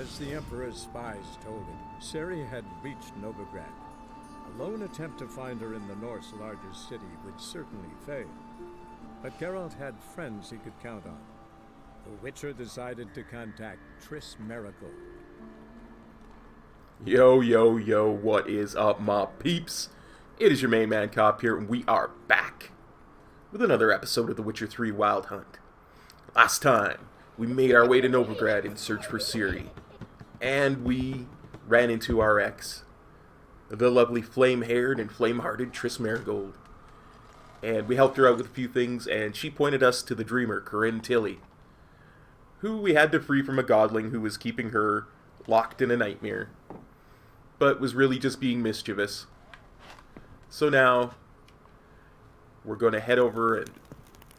As the Emperor's spies told him, Ciri had reached Novigrad. A lone attempt to find her in the North's largest city would certainly fail. But Geralt had friends he could count on. The Witcher decided to contact Triss Merigold. Yo, yo, yo, what is up, my peeps? It is your main man, Kop here, and we are back with another episode of The Witcher 3 Wild Hunt. Last time, we made our way to Novigrad in search for Ciri, and we ran into our ex, the lovely flame-haired and flame-hearted Triss Merigold. And we helped her out with a few things, and she pointed us to the dreamer, Corinne Tilly, who we had to free from a godling who was keeping her locked in a nightmare, but was really just being mischievous. So now, we're going to head over and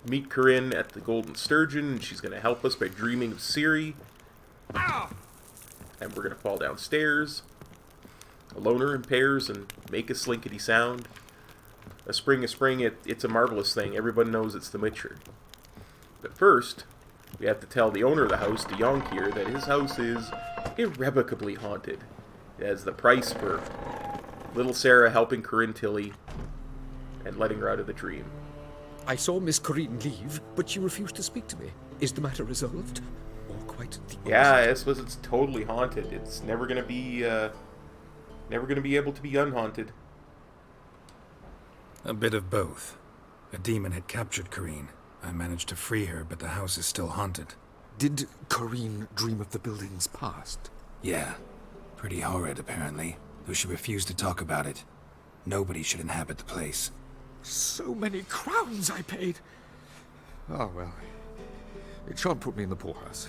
meet Corinne at the Golden Sturgeon, and she's going to help us by dreaming of Ciri. And we're going to fall downstairs, alone her in pairs, and make a slinkety sound. A spring, it's a marvelous thing. Everyone knows it's the Witcher. But first, we have to tell the owner of the house, de Jonkheer, that his house is irrevocably haunted. As the price for little Sarah helping Corinne Tilly and letting her out of the dream. I saw Miss Corinne leave, but she refused to speak to me. Is the matter resolved? Or quite the opposite? Yeah, I suppose it's totally haunted. It's never gonna be able to be unhaunted. A bit of both. A demon had captured Corinne. I managed to free her, but the house is still haunted. Did Corinne dream of the building's past? Yeah. Pretty horrid, apparently, though she refused to talk about it. Nobody should inhabit the place. So many crowns I paid! Oh, well. It shan't put me in the poorhouse.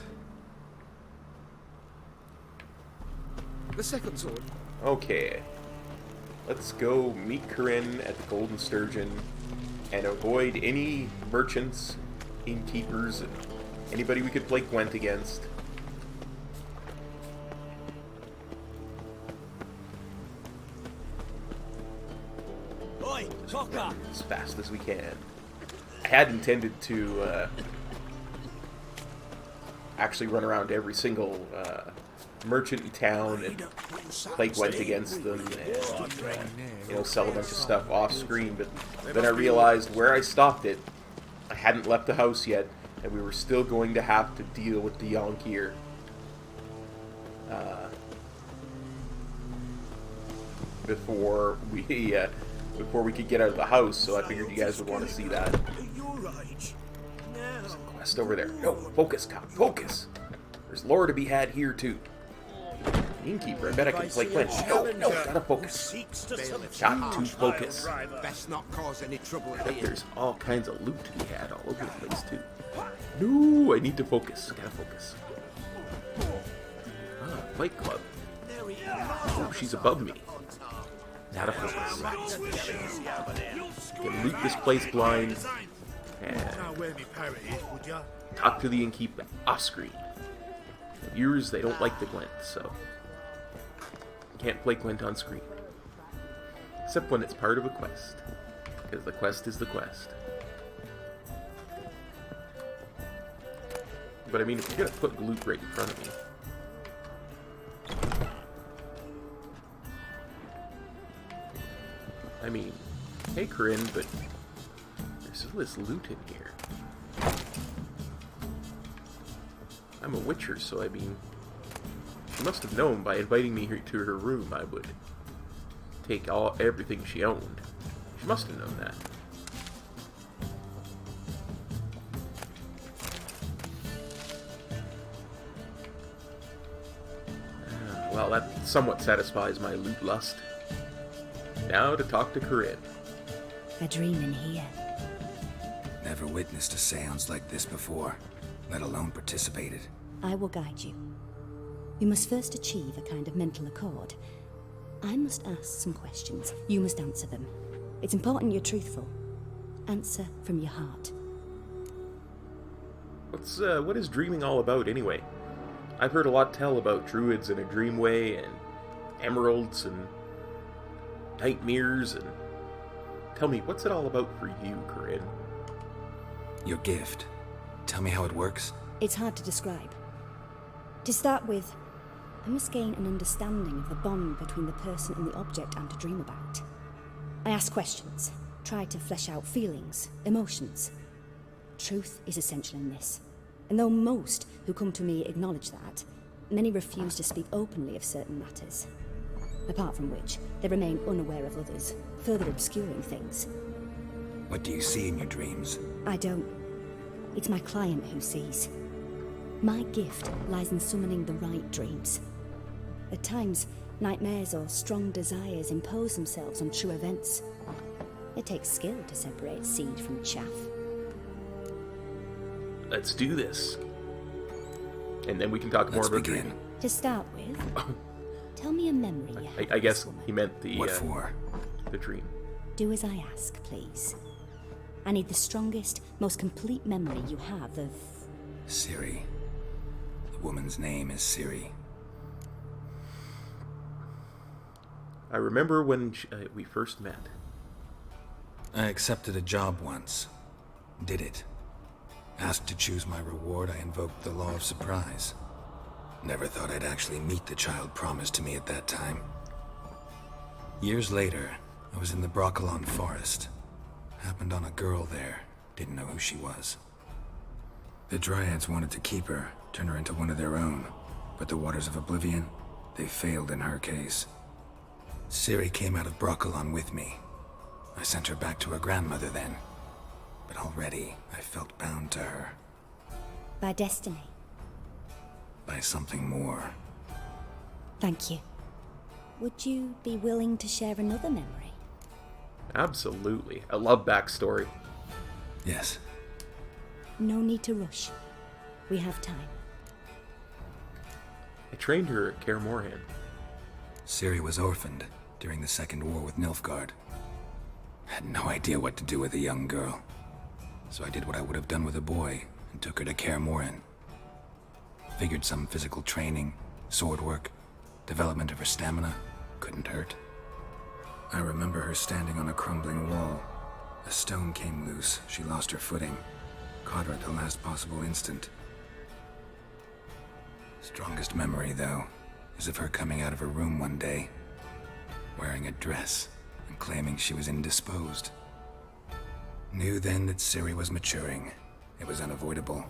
The second sword. Okay. Let's go meet Corinne at the Golden Sturgeon and avoid any merchants, innkeepers, and anybody we could play Gwent against. As fast as we can. I had intended to actually run around every single merchant in town and play Gwent against them and sell a bunch of stuff off screen, but then I realized where I stopped it, I hadn't left the house yet, and we were still going to have to deal with de Jonkheer. Before we could get out of the house, so I figured you guys would want to see that. There's a quest over there. No, focus, Kop, focus! There's lore to be had here, too. Innkeeper, I bet I can play Gwent. No, gotta focus. Got to focus. Best not cause any trouble I bet there's all kinds of loot to be had all over the place, too. No, I need to focus. Gotta focus. Fight Club. Oh, she's above me. Not a focus. Can loot this place blind and talk to the innkeeper off screen. The viewers, they don't like the Gwent, so can't play Gwent on screen. Except when it's part of a quest. Because the quest is the quest. But I mean, if you're gonna put loot right in front of me. I mean, hey Corinne, but there's all this loot in here. I'm a Witcher, so I mean, she must have known by inviting me here to her room I would take everything she owned. She must have known that. Well, that somewhat satisfies my loot lust. Now to talk to Corinne. A dream in here. Never witnessed a seance like this before, let alone participated. I will guide you. We must first achieve a kind of mental accord. I must ask some questions. You must answer them. It's important you're truthful. Answer from your heart. What is dreaming all about anyway? I've heard a lot tell about druids in a dreamway and emeralds and nightmares, and tell me, what's it all about for you, Corinne? Your gift. Tell me how it works. It's hard to describe. To start with, I must gain an understanding of the bond between the person and the object I'm to dream about. I ask questions, try to flesh out feelings, emotions. Truth is essential in this, and though most who come to me acknowledge that, many refuse to speak openly of certain matters. Apart from which, they remain unaware of others, further obscuring things. What do you see in your dreams? I don't. It's my client who sees. My gift lies in summoning the right dreams. At times, nightmares or strong desires impose themselves on true events. It takes skill to separate seed from chaff. Let's do this. And then we can talk more Let's about begin. dreaming. To start with, tell me a memory you had I of guess this woman. he meant the What for? the dream. Do as I ask, please. I need the strongest, most complete memory you have of... Ciri. The woman's name is Ciri. I remember when we first met. I accepted a job once. Did it. Asked to choose my reward, I invoked the law of surprise. Never thought I'd actually meet the child promised to me at that time. Years later, I was in the Broccolon forest. Happened on a girl there. Didn't know who she was. The Dryads wanted to keep her, turn her into one of their own. But the Waters of Oblivion, they failed in her case. Ciri came out of Broccolon with me. I sent her back to her grandmother then. But already, I felt bound to her. By destiny. By something more. Thank you. Would you be willing to share another memory? Absolutely. I love backstory. Yes. No need to rush. We have time. I trained her at Kaer Morhen. Ciri was orphaned during the Second War with Nilfgaard. Had no idea what to do with a young girl. So I did what I would have done with a boy and took her to Kaer Morhen. Figured some physical training, sword work, development of her stamina couldn't hurt. I remember her standing on a crumbling wall. A stone came loose, she lost her footing. Caught her at the last possible instant. Strongest memory, though, is of her coming out of her room one day, wearing a dress and claiming she was indisposed. Knew then that Ciri was maturing. It was unavoidable.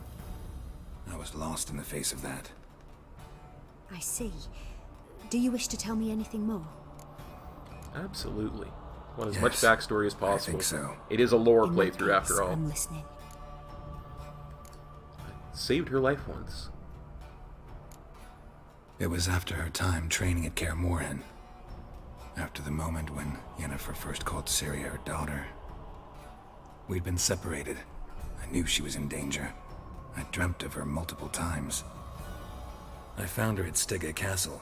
I was lost in the face of that. I see. Do you wish to tell me anything more? Absolutely. Want as Yes, much backstory as possible. I think so. It is a lore In that playthrough case, after all. I'm listening. Saved her life once. It was after her time training at Kaer Morhen. After the moment when Yennefer first called Ciri her daughter. We'd been separated. I knew she was in danger. I dreamt of her multiple times. I found her at Stygga Castle.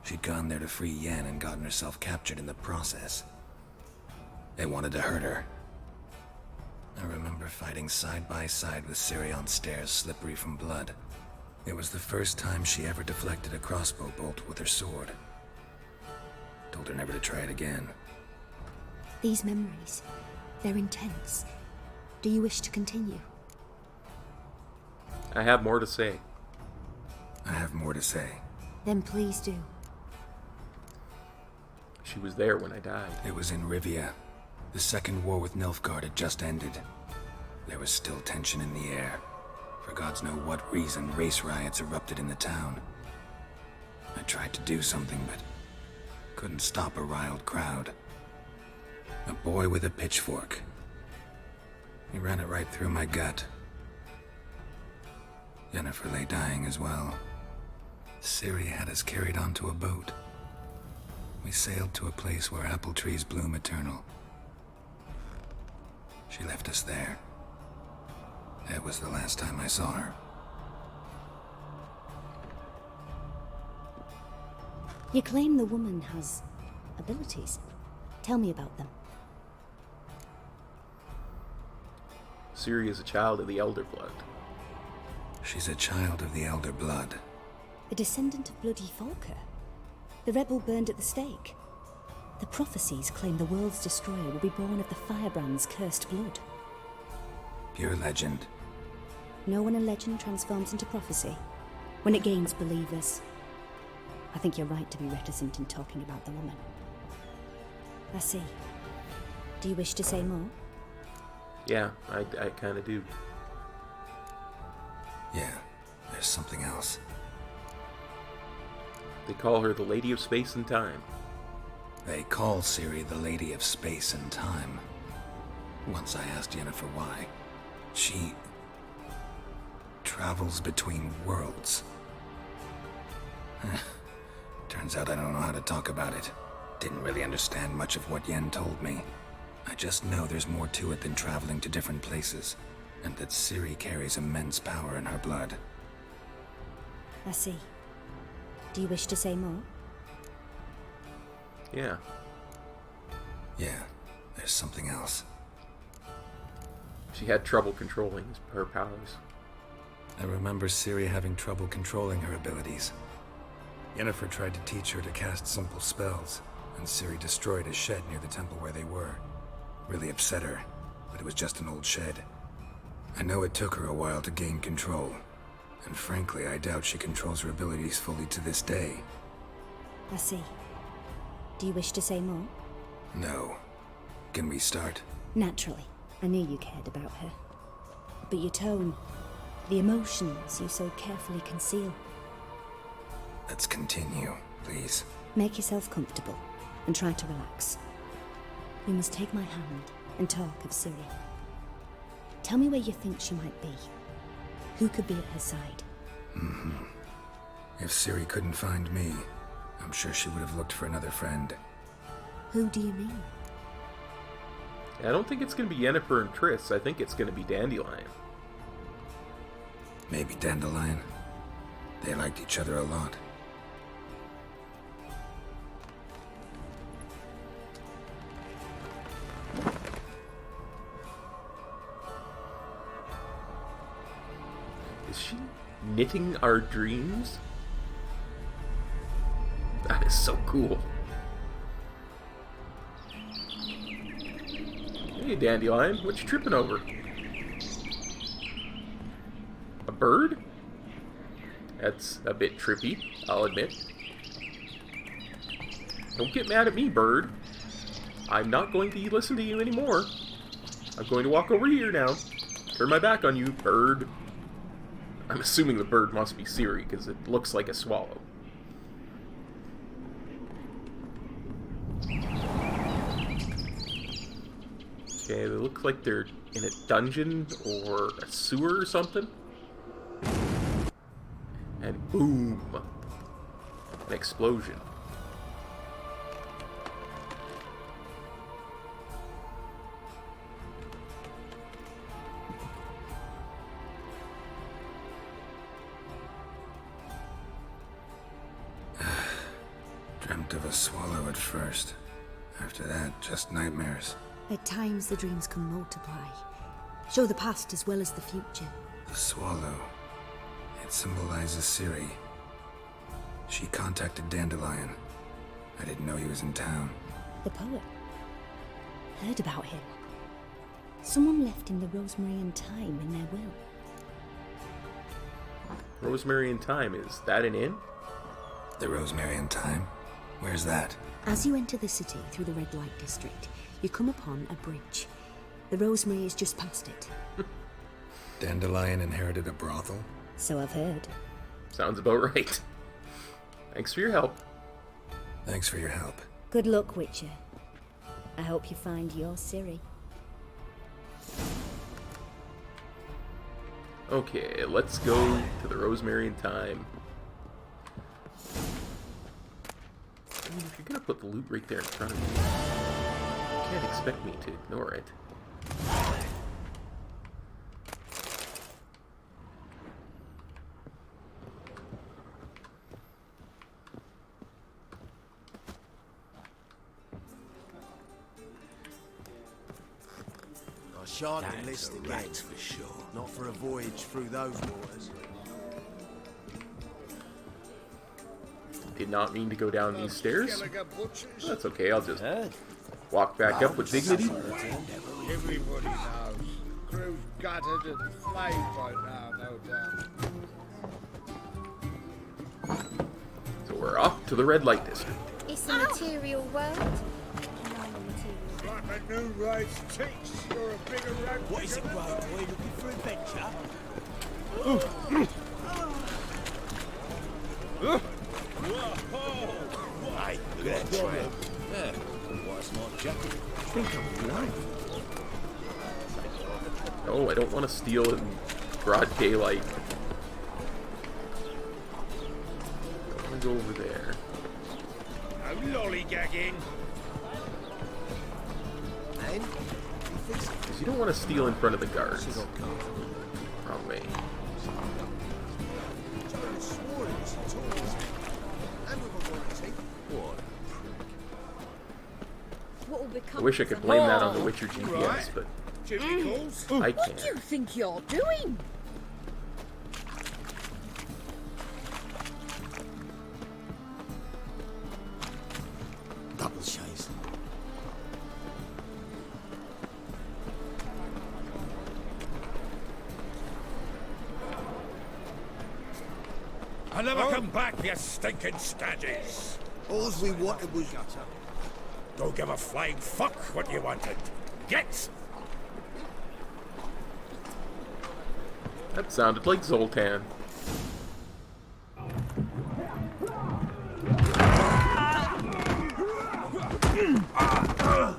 She'd gone there to free Yen and gotten herself captured in the process. They wanted to hurt her. I remember fighting side by side with Ciri on stairs slippery from blood. It was the first time she ever deflected a crossbow bolt with her sword. Told her never to try it again. These memories, they're intense. Do you wish to continue? I have more to say. I have more to say. Then please do. She was there when I died. It was in Rivia. The Second War with Nilfgaard had just ended. There was still tension in the air. For gods know what reason, race riots erupted in the town. I tried to do something, but couldn't stop a riled crowd. A boy with a pitchfork. He ran it right through my gut. Yennefer lay dying as well. Ciri had us carried onto a boat. We sailed to a place where apple trees bloom eternal. She left us there. That was the last time I saw her. You claim the woman has abilities. Tell me about them. Ciri is a child of the Elder Blood. She's a child of the Elder Blood. A descendant of bloody Falker. The rebel burned at the stake. The prophecies claim the world's destroyer will be born of the firebrand's cursed blood. Pure legend. Know when a legend transforms into prophecy? When it gains believers. I think you're right to be reticent in talking about the woman. I see. Do you wish to say more? Yeah, I kind of do. Yeah, there's something else. They call her the Lady of Space and Time. They call Ciri the Lady of Space and Time. Once I asked Yennefer why. She travels between worlds. Turns out I don't know how to talk about it. Didn't really understand much of what Yen told me. I just know there's more to it than traveling to different places, and that Ciri carries immense power in her blood. I see. Do you wish to say more? Yeah. Yeah, there's something else. She had trouble controlling her powers. I remember Ciri having trouble controlling her abilities. Yennefer tried to teach her to cast simple spells, and Ciri destroyed a shed near the temple where they were. Really upset her, but it was just an old shed. I know it took her a while to gain control, and frankly, I doubt she controls her abilities fully to this day. I see. Do you wish to say more? No. Can we start? Naturally. I knew you cared about her. But your tone, the emotions you so carefully conceal. Let's continue, please. Make yourself comfortable and try to relax. You must take my hand and talk of Ciri. Tell me where you think she might be. Who could be at her side? If Ciri couldn't find me, I'm sure she would have looked for another friend. Who do you mean? I don't think it's going to be Yennefer and Triss. I think it's going to be Dandelion. Maybe Dandelion. They liked each other a lot. Is she knitting our dreams? That is so cool. Hey, Dandelion, what you tripping over? A bird? That's a bit trippy, I'll admit. Don't get mad at me, bird. I'm not going to listen to you anymore. I'm going to walk over here now. Turn my back on you, bird. I'm assuming the bird must be Ciri, because it looks like a swallow. Okay, they look like they're in a dungeon or a sewer or something. And boom! An explosion. Dreamt of a swallow at first. After that, just nightmares. At times the dreams can multiply. Show the past as well as the future. The swallow. It symbolizes Ciri. She contacted Dandelion. I didn't know he was in town. The poet. Heard about him. Someone left him the rosemary and thyme in their will. Rosemary and Thyme, is that an inn? The Rosemary and Thyme? Where's that? As you enter the city through the red light district, you come upon a bridge. The rosemary is just past it. Dandelion inherited a brothel? So I've heard. Sounds about right. Thanks for your help. Thanks for your help. Good luck, Witcher. I hope you find your Ciri. Okay, let's go to the Rosemary and Thyme. I mean, if you're gonna put the loot right there in front of me, you can't expect me to ignore it. I shan't enlist again, for sure. Not for a voyage through those waters. Did not mean to go down these stairs. That's okay, I'll just walk back up with dignity. Everybody knows. Crew's gutted and flayed by now, no doubt. So we're off to the red light district. It's a material world. Like a new ride's cheeks. You're a bigger rat. What is it, right? We're looking for adventure. Hey, look at that tramp. Yeah, what's not jacket? I think I'm blind. Oh, I don't want to steal in broad daylight. I want to go over there. No lollygagging. And? Because you don't want to steal in front of the guards. Wrong way. I wish I could blame that on the Witcher GPS, but I can't. What do you think you're doing? Double chase. I'll never come back, you stinking staggies. All we wanted was... Don't give a flying fuck what you wanted. Get! That sounded like Zoltan.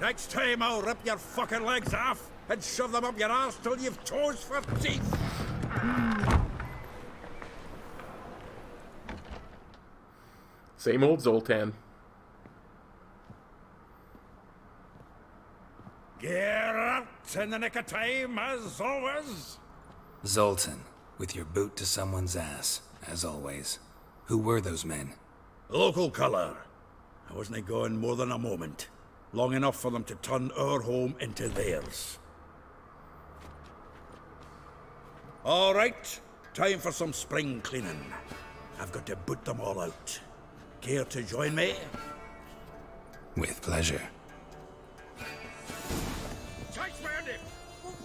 Next time I'll rip your fucking legs off and shove them up your ass till you've toes for teeth. Same old Zoltan. Get out in the nick of time, as always. Zoltan, with your boot to someone's ass, as always. Who were those men? Local colour. I wasn't going more than a moment. Long enough for them to turn our home into theirs. All right, time for some spring cleaning. I've got to boot them all out. Care to join me? With pleasure.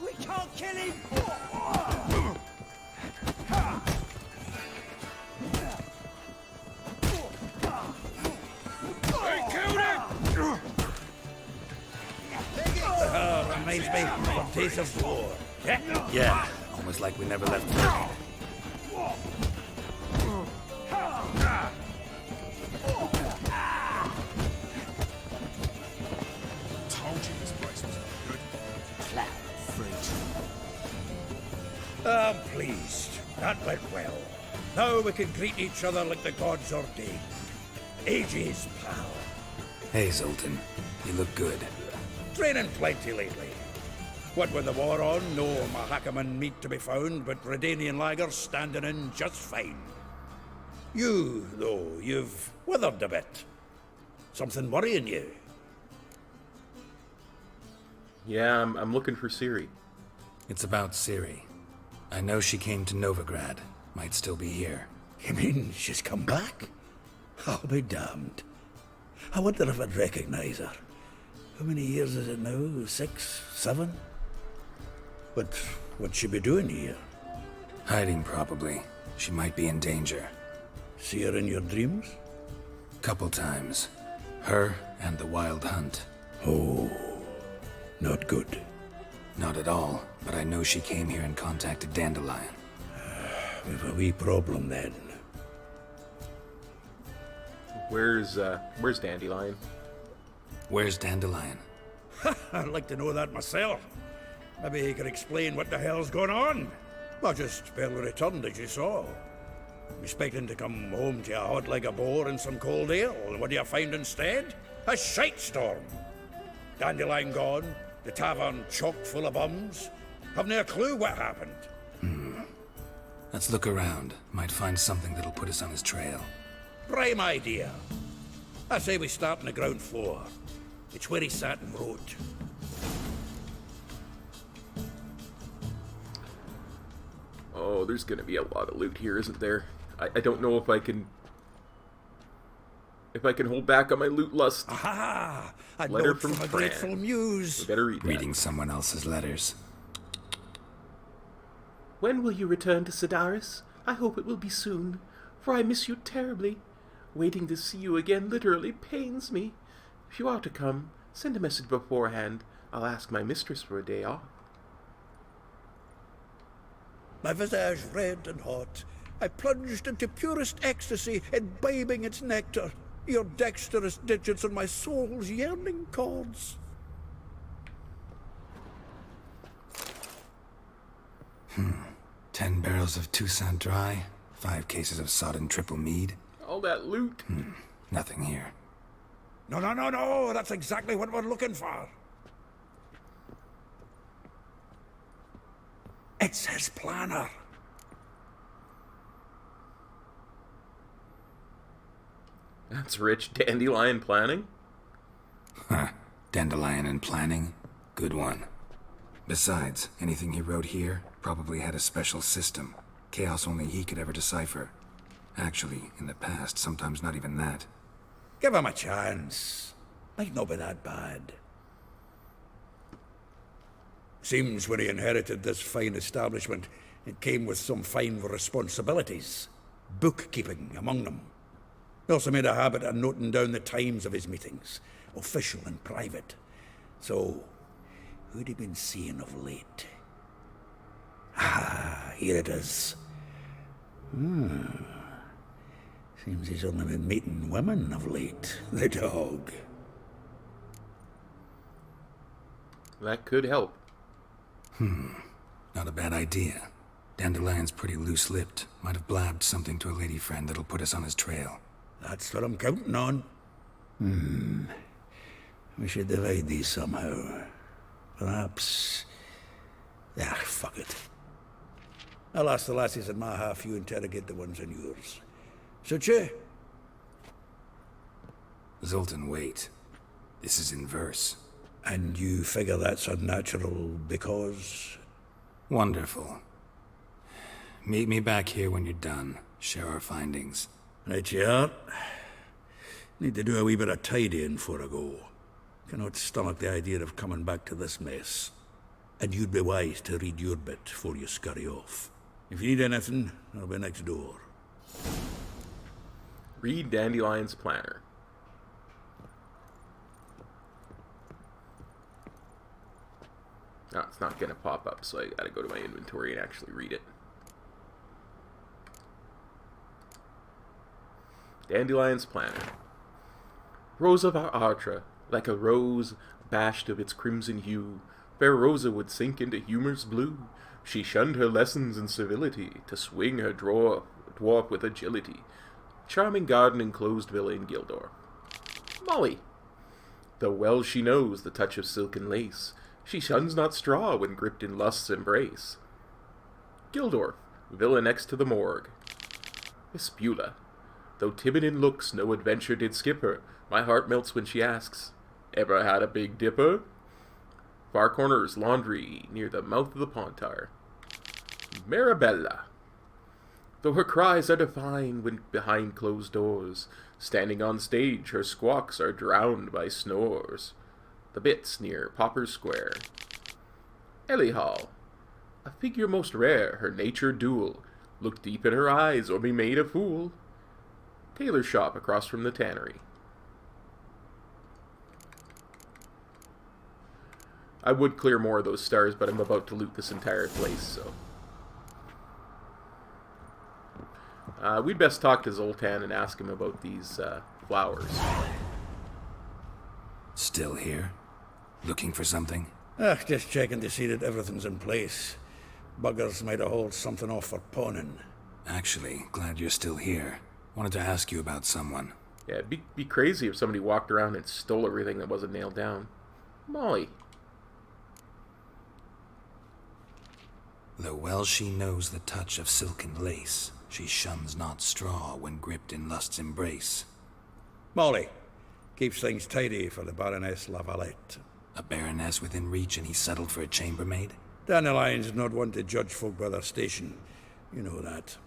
We can't kill him! Reminds me of days of war. Yeah, almost like we never left Novigrad. Told you this place was a good cloud fruit. I'm pleased. That went well. Now we can greet each other like the gods ordained. Ages, pal. Hey, Zoltan. You look good. Training plenty lately. What with the war on, no Mahakaman meat to be found, but Redanian lagers standing in just fine. You, though, you've withered a bit. Something worrying you? Yeah, I'm looking for Ciri. It's about Ciri. I know she came to Novigrad. Might still be here. You mean she's come back? I'll be damned. I wonder if I'd recognize her. How many years is it now? 6, 7? But what'd she be doing here? Hiding, probably. She might be in danger. See her in your dreams? Couple times. Her and the Wild Hunt. Oh, not good. Not at all, but I know she came here and contacted Dandelion. We've a wee problem then. Where's Dandelion? Where's Dandelion? I'd like to know that myself. Maybe he could explain what the hell's going on. I just barely returned, as you saw. Expecting to come home to a hot like a boar and some cold ale, and what do you find instead? A shitestorm. Dandelion gone, the tavern chock full of bums. Haven't a clue what happened. Let's look around. Might find something that'll put us on his trail. Prime idea. I say we start on the ground floor. It's where he sat and wrote. Oh, there's gonna be a lot of loot here, isn't there? I don't know if I can hold back on my loot lust. Aha! A Letter note from from a Fran. grateful muse. We better read that. Reading someone else's letters. When will you return to Sedaris? I hope it will be soon, for I miss you terribly. Waiting to see you again literally pains me. If you are to come, send a message beforehand. I'll ask my mistress for a day off. My visage red and hot, I plunged into purest ecstasy, imbibing its nectar. Your dexterous digits on my soul's yearning chords. 10 barrels of Toussaint Dry, 5 cases of sodden triple mead. All that loot. Nothing here. No, that's exactly what we're looking for. It's his planner. That's rich dandelion planning. Dandelion and planning. Good one. Besides, anything he wrote here probably had a special system. Chaos only he could ever decipher. Actually, in the past, sometimes not even that. Give him a chance. Might not be that bad. Seems when he inherited this fine establishment, it came with some fine responsibilities. Bookkeeping among them. He also made a habit of noting down the times of his meetings, official and private. So, who'd he been seeing of late? Ah, here it is. Seems he's only been meeting women of late. The dog. That could help. Not a bad idea. Dandelion's pretty loose-lipped. Might have blabbed something to a lady friend that'll put us on his trail. That's what I'm counting on. We should divide these somehow. Perhaps... fuck it. I'll ask the lassies in my half, you interrogate the ones in yours. Suit you? Zoltan, wait. This is in verse. And you figure that's unnatural because... Wonderful. Meet me back here when you're done. Share our findings. Right you are. Need to do a wee bit of tidying before I go. Cannot stomach the idea of coming back to this mess. And you'd be wise to read your bit before you scurry off. If you need anything, I'll be next door. Read Dandelion's planner. No, it's not going to pop up, so I gotta go to my inventory and actually read it. Dandelion's planner. Rose of our Artra, like a rose bashed of its crimson hue, fair Rosa would sink into humor's blue. She shunned her lessons in civility, to swing her dwarf with agility. Charming garden enclosed villa in Gildor. Molly. Though well she knows the touch of silk and lace, she shuns not straw when gripped in lust's embrace. Gildor, villa next to the morgue. Vespula. Though timid in looks, no adventure did skip her. My heart melts when she asks, ever had a Big Dipper? Far Corners Laundry, near the mouth of the Pontar. Marabella. Though her cries are defined when behind closed doors, standing on stage her squawks are drowned by snores. The Bits near Popper's Square. Ellie Hall. A figure most rare, her nature dual. Look deep in her eyes or be made a fool. Tailor shop across from the tannery. I would clear more of those stars, but I'm about to loot this entire place, so... we'd best talk to Zoltan and ask him about these flowers. Still here? Looking for something? Just checking to see that everything's in place. Buggers might have hauled something off for pawning. Actually, glad you're still here. Wanted to ask you about someone. Yeah, it'd be crazy if somebody walked around and stole everything that wasn't nailed down. Molly. Though well she knows the touch of silken lace, she shuns not straw when gripped in lust's embrace. Molly. Keeps things tidy for the Baroness Lavalette. A baroness within reach and he settled for a chambermaid? Dandelion's not one to judge folk by their station. You know that.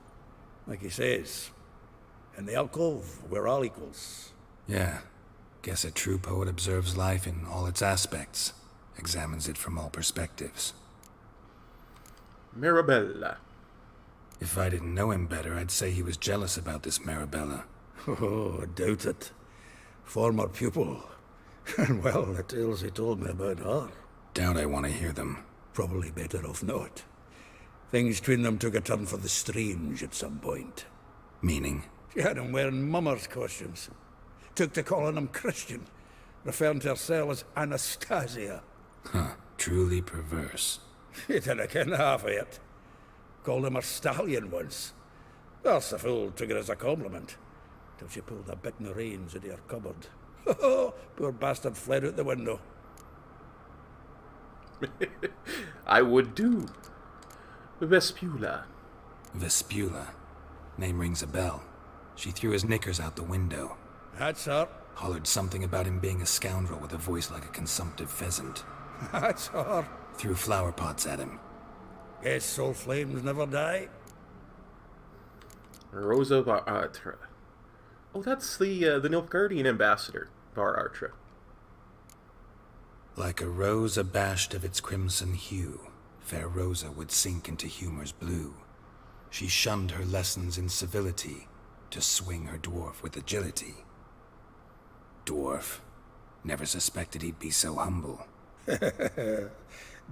Like he says, in the alcove, we're all equals. Yeah. Guess a true poet observes life in all its aspects, examines it from all perspectives. Marabella. If I didn't know him better, I'd say he was jealous about this Marabella. Oh, I doubt it. Former pupil. And well, the tales he told me about her. Doubt I want to hear them. Probably better off not. Things between them took a turn for the strange at some point. Meaning? She had him wearing mummers' costumes. Took to calling him Christian, referring to herself as Anastasia. Huh. Truly perverse. He didn't ken half of it. Called him a stallion once. That's the fool took it as a compliment. Till she pulled a bit in the reins out of her cupboard. Poor bastard fled out the window. I would do. Vespula. Vespula. Name rings a bell. She threw his knickers out the window. That's her. Hollered something about him being a scoundrel with a voice like a consumptive pheasant. That's her. Threw flower pots at him. Guess soul flames never die. Rosa Varatra. Oh, that's the Nilfgaardian ambassador, Varatra. Like a rose abashed of its crimson hue, fair Rosa would sink into humor's blue. She shunned her lessons in civility to swing her dwarf with agility. Dwarf. Never suspected he'd be so humble.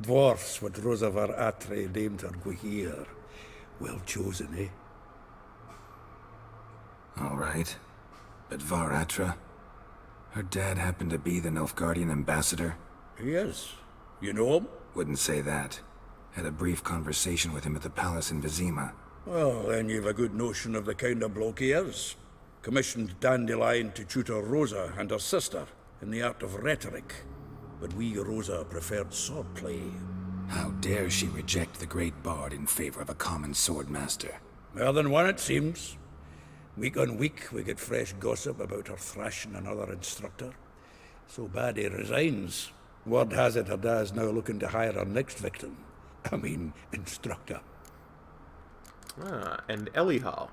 Dwarfs what Rosa Varatra named her go here. Well chosen, eh? All right. But Varatra? Her dad happened to be the Nilfgaardian ambassador? He is. You know him? Wouldn't say that. Had a brief conversation with him at the palace in Vizima. Well, then you've a good notion of the kind of bloke he is. Commissioned Dandelion to tutor Rosa and her sister in the art of rhetoric. But we Rosa preferred swordplay. How dare she reject the great bard in favor of a common swordmaster? More than one, it seems. Week on week, we get fresh gossip about her thrashing another instructor. So bad he resigns. Word has it her dad's now looking to hire her next victim. I mean, instructor. Ah, and Elihal.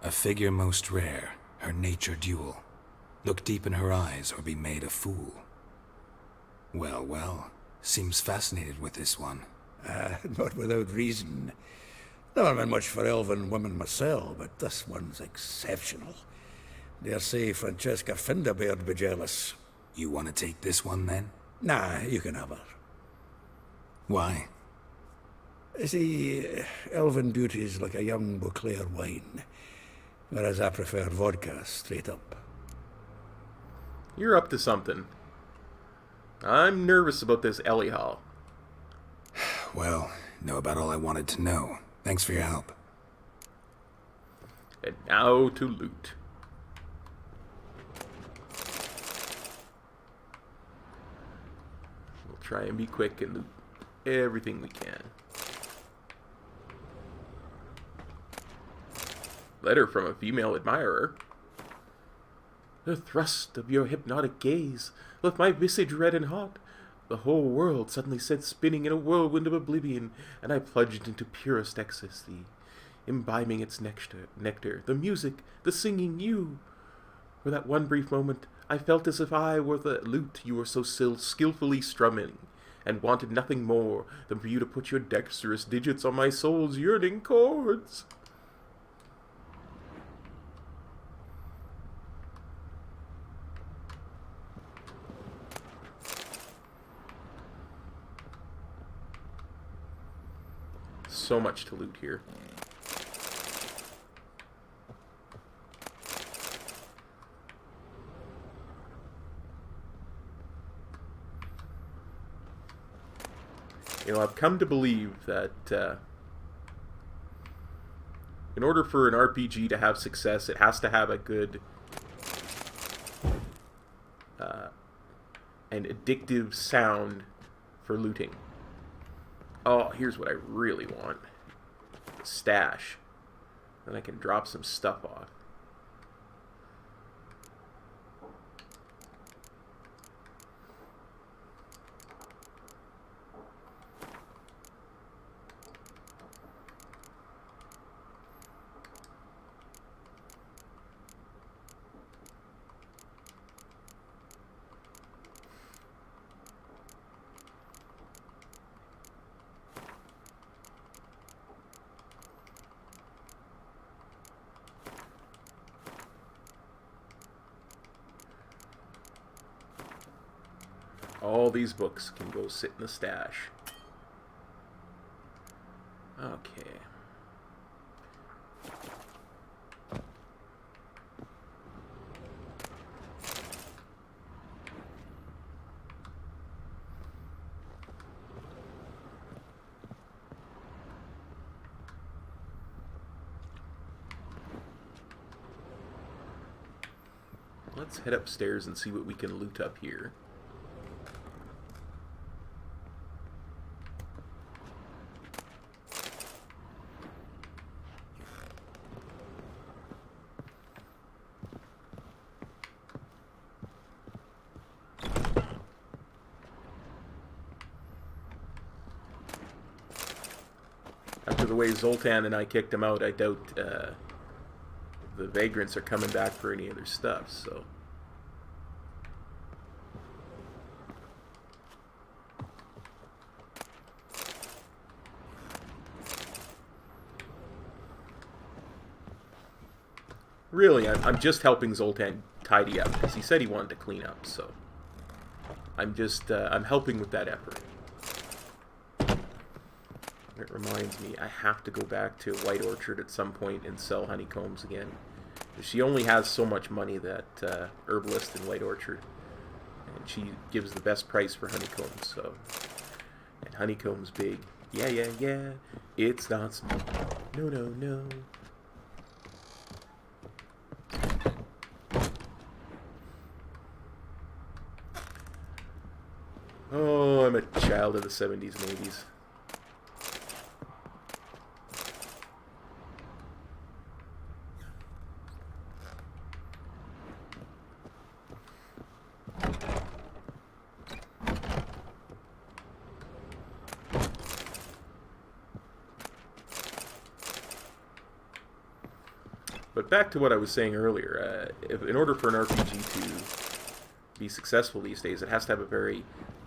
A figure most rare, her nature dual. Look deep in her eyes or be made a fool. Well, well, seems fascinated with this one. Not without reason. Never been much for elven women myself, but this one's exceptional. Dare say Francesca Finderbeard be jealous. You want to take this one, then? Nah, you can have her. Why? See, elven beauty's like a young Beauclair wine, whereas I prefer vodka straight up. You're up to something. I'm nervous about this Elihal. Well, know about all I wanted to know. Thanks for your help. And now to loot. We'll try and be quick and loot everything we can. Letter from a female admirer. The thrust of your hypnotic gaze left my visage red and hot. The whole world suddenly set spinning in a whirlwind of oblivion, and I plunged into purest ecstasy, imbibing its nectar, the music, the singing, you. For that one brief moment, I felt as if I were the lute you were so skillfully strumming, and wanted nothing more than for you to put your dexterous digits on my soul's yearning chords. So much to loot here. You know, I've come to believe that in order for an RPG to have success, it has to have a good and addictive sound for looting. Oh, here's what I really want. Stash. Then I can drop some stuff off. All these books can go sit in the stash. Okay. Let's head upstairs and see what we can loot up here. After the way Zoltan and I kicked him out, I doubt the vagrants are coming back for any other stuff, so... Really, I'm just helping Zoltan tidy up, because he said he wanted to clean up, so... I'm just, I'm helping with that effort. It reminds me, I have to go back to White Orchard at some point and sell honeycombs again. She only has so much money, that herbalist in White Orchard. And she gives the best price for honeycombs, so... And honeycomb's big. Yeah, yeah, yeah. It's not small. No, no, no. Oh, I'm a child of the 70s and 80s. But back to what I was saying earlier, in order for an RPG to be successful these days, it has to have a very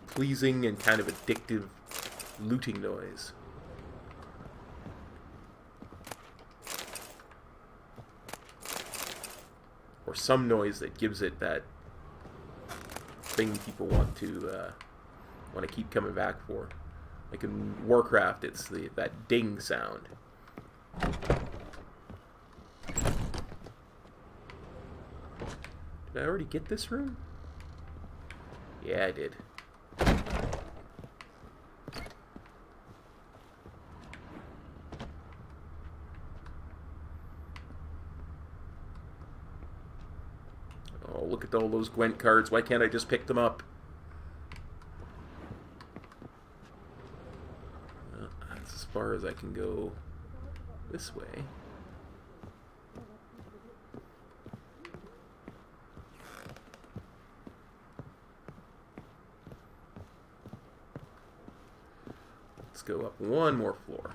pleasing and kind of addictive looting noise. Or some noise that gives it that thing people want to keep coming back for. Like in Warcraft, it's that ding sound. Did I already get this room? Yeah, I did. Oh, look at all those Gwent cards. Why can't I just pick them up? That's as far as I can go this way. Let's go up one more floor.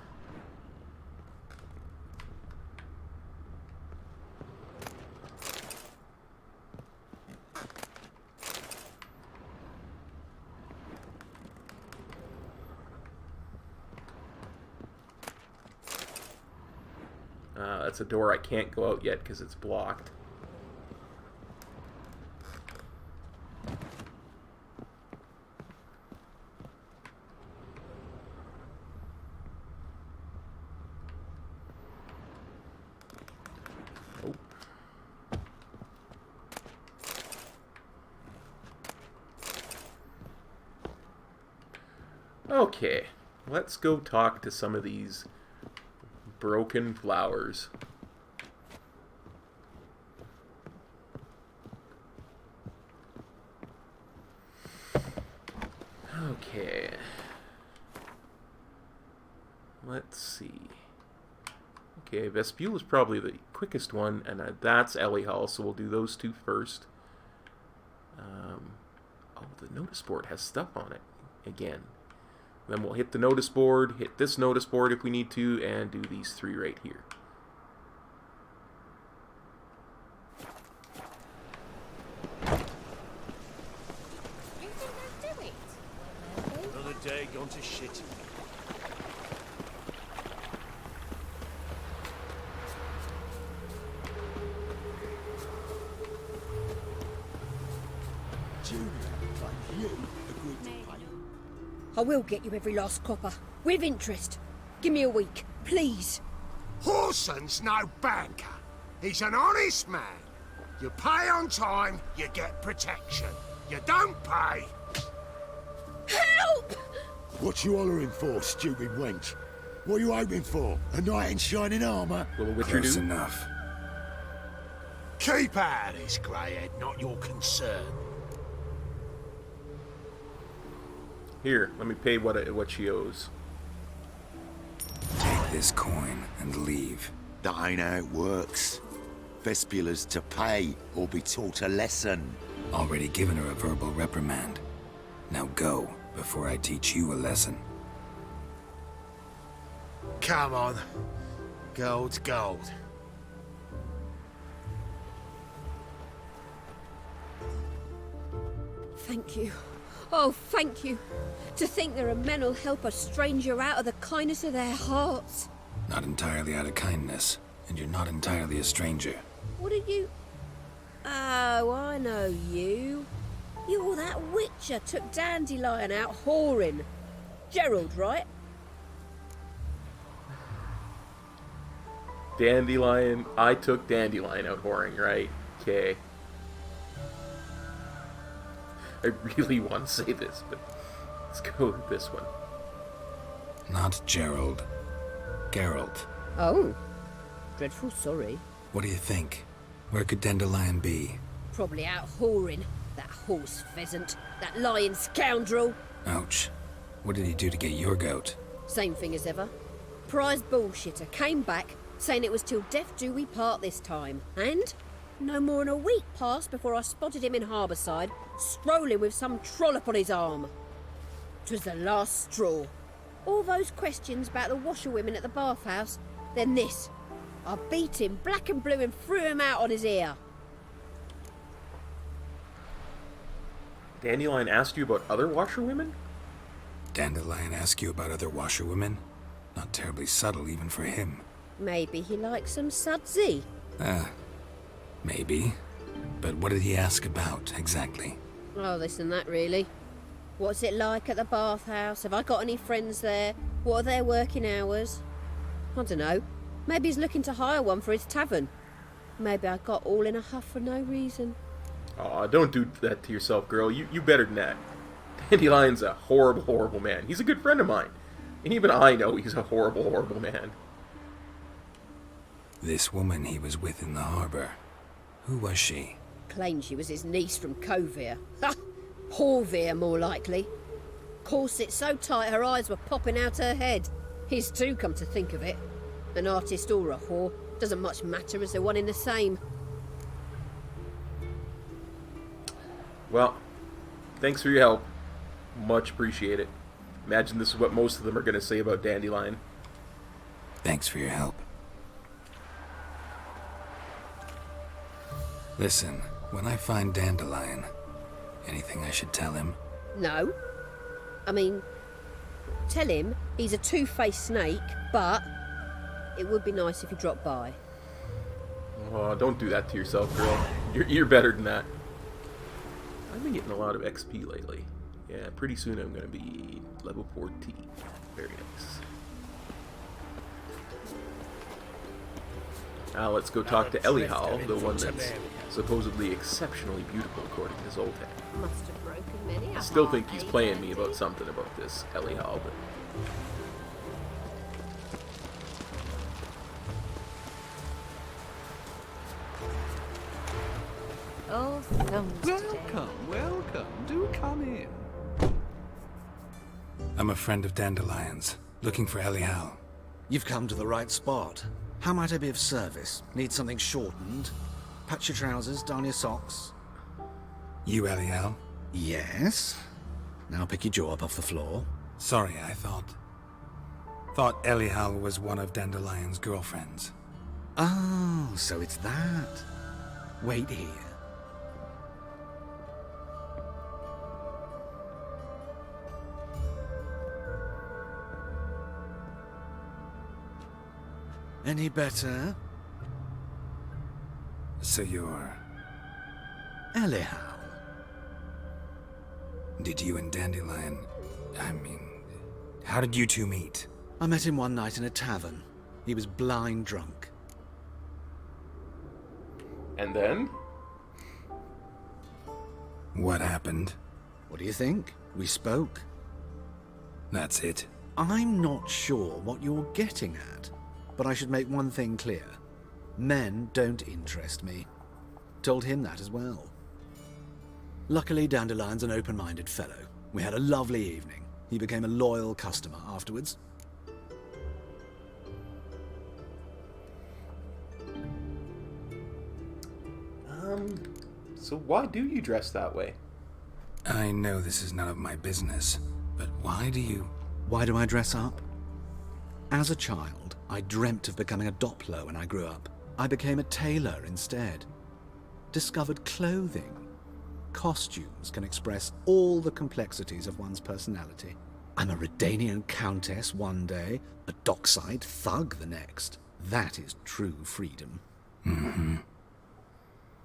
That's a door I can't go out yet because it's blocked. Oh. Okay, let's go talk to some of these broken flowers. Okay. Let's see. Okay, Vespule is probably the quickest one, and that's Ellie Hall, so we'll do those two first. Oh, the notice board has stuff on it again. Then we'll hit the notice board, hit this notice board if we need to, and do these three right here. You think I'll do it? Another day gone to shit. Junior, like you, agreed to pay. I will get you every last copper, with interest. Give me a week, please. Horson's no banker. He's an honest man. You pay on time, you get protection. You don't pay... Help! What you hollering for, stupid wench? What you hoping for? A knight in shining armour? Will the Witcher Close do? enough. Keep out of this, greyhead, not your concern. Here, let me pay what she owes. Take this coin and leave. That ain't how it works. Vespula's to pay or be taught a lesson. Already given her a verbal reprimand. Now go, before I teach you a lesson. Come on. Gold's gold. Thank you. Oh, thank you. To think there are men who'll help a stranger out of the kindness of their hearts. Not entirely out of kindness, and you're not entirely a stranger. What are you... Oh, I know you. You're that witcher took Dandelion out whoring. Gerald, right? Dandelion. I took Dandelion out whoring, right? Okay. I really want to say this, but let's go with this one. Not Gerald. Geralt. Oh. Dreadful sorry. What do you think? Where could Dandelion be? Probably out whoring. That horse pheasant. That lying scoundrel. Ouch. What did he do to get your goat? Same thing as ever. Prize bullshitter came back, saying it was till death do we part this time. And no more than a week passed before I spotted him in Harbourside, strolling with some trollop on his arm. 'Twas the last straw. All those questions about the washerwomen at the bathhouse, then this. I beat him black and blue and threw him out on his ear. Dandelion asked you about other washerwomen? Dandelion ask you about other washerwomen? Not terribly subtle even for him. Maybe he likes some sudsy. Maybe. But what did he ask about, exactly? Oh, this and that, really. What's it like at the bathhouse? Have I got any friends there? What are their working hours? I don't know. Maybe he's looking to hire one for his tavern. Maybe I got all in a huff for no reason. Aw, don't do that to yourself, girl. You better than that. Dandelion's a horrible, horrible man. He's a good friend of mine. And even I know he's a horrible, horrible man. This woman he was with in the harbor. Who was she? Claimed she was his niece from Kovir. Ha! Horvir, more likely. Corset so tight her eyes were popping out her head. His too, come to think of it. An artist or a whore. Doesn't much matter as they're one in the same. Well, thanks for your help. Much appreciated. Imagine this is what most of them are going to say about Dandelion. Thanks for your help. Listen, when I find Dandelion, anything I should tell him? No. I mean, tell him he's a two-faced snake, but it would be nice if he dropped by. Oh, don't do that to yourself, girl. You're better than that. I've been getting a lot of XP lately. Yeah, pretty soon I'm going to be level 14. Very nice. Now let's go talk to Elihal, the one that's supposedly exceptionally beautiful according to Zoltan. Must have broken many. I still think he's playing me about something about this Elihal, but... Oh, thumbs Welcome. Do come in. I'm a friend of Dandelion's, looking for Elihal. You've come to the right spot. How might I be of service? Need something shortened? Patch your trousers, darn your socks. You Elihal? Yes. Now pick your jaw up off the floor. Sorry, I thought Elihal was one of Dandelion's girlfriends. Oh, so it's that. Wait here. Any better? So you're... Elihal. Did you and Dandelion... how did you two meet? I met him one night in a tavern. He was blind drunk. And then? What happened? What do you think? We spoke. That's it. I'm not sure what you're getting at, but I should make one thing clear. Men don't interest me. Told him that as well. Luckily, Dandelion's an open-minded fellow. We had a lovely evening. He became a loyal customer afterwards. So why do you dress that way? I know this is none of my business, but why do you... Why do I dress up? As a child, I dreamt of becoming a Doppler when I grew up. I became a tailor instead. Discovered clothing. Costumes can express all the complexities of one's personality. I'm a Redanian countess one day, a dockside thug the next. That is true freedom. Mm-hmm.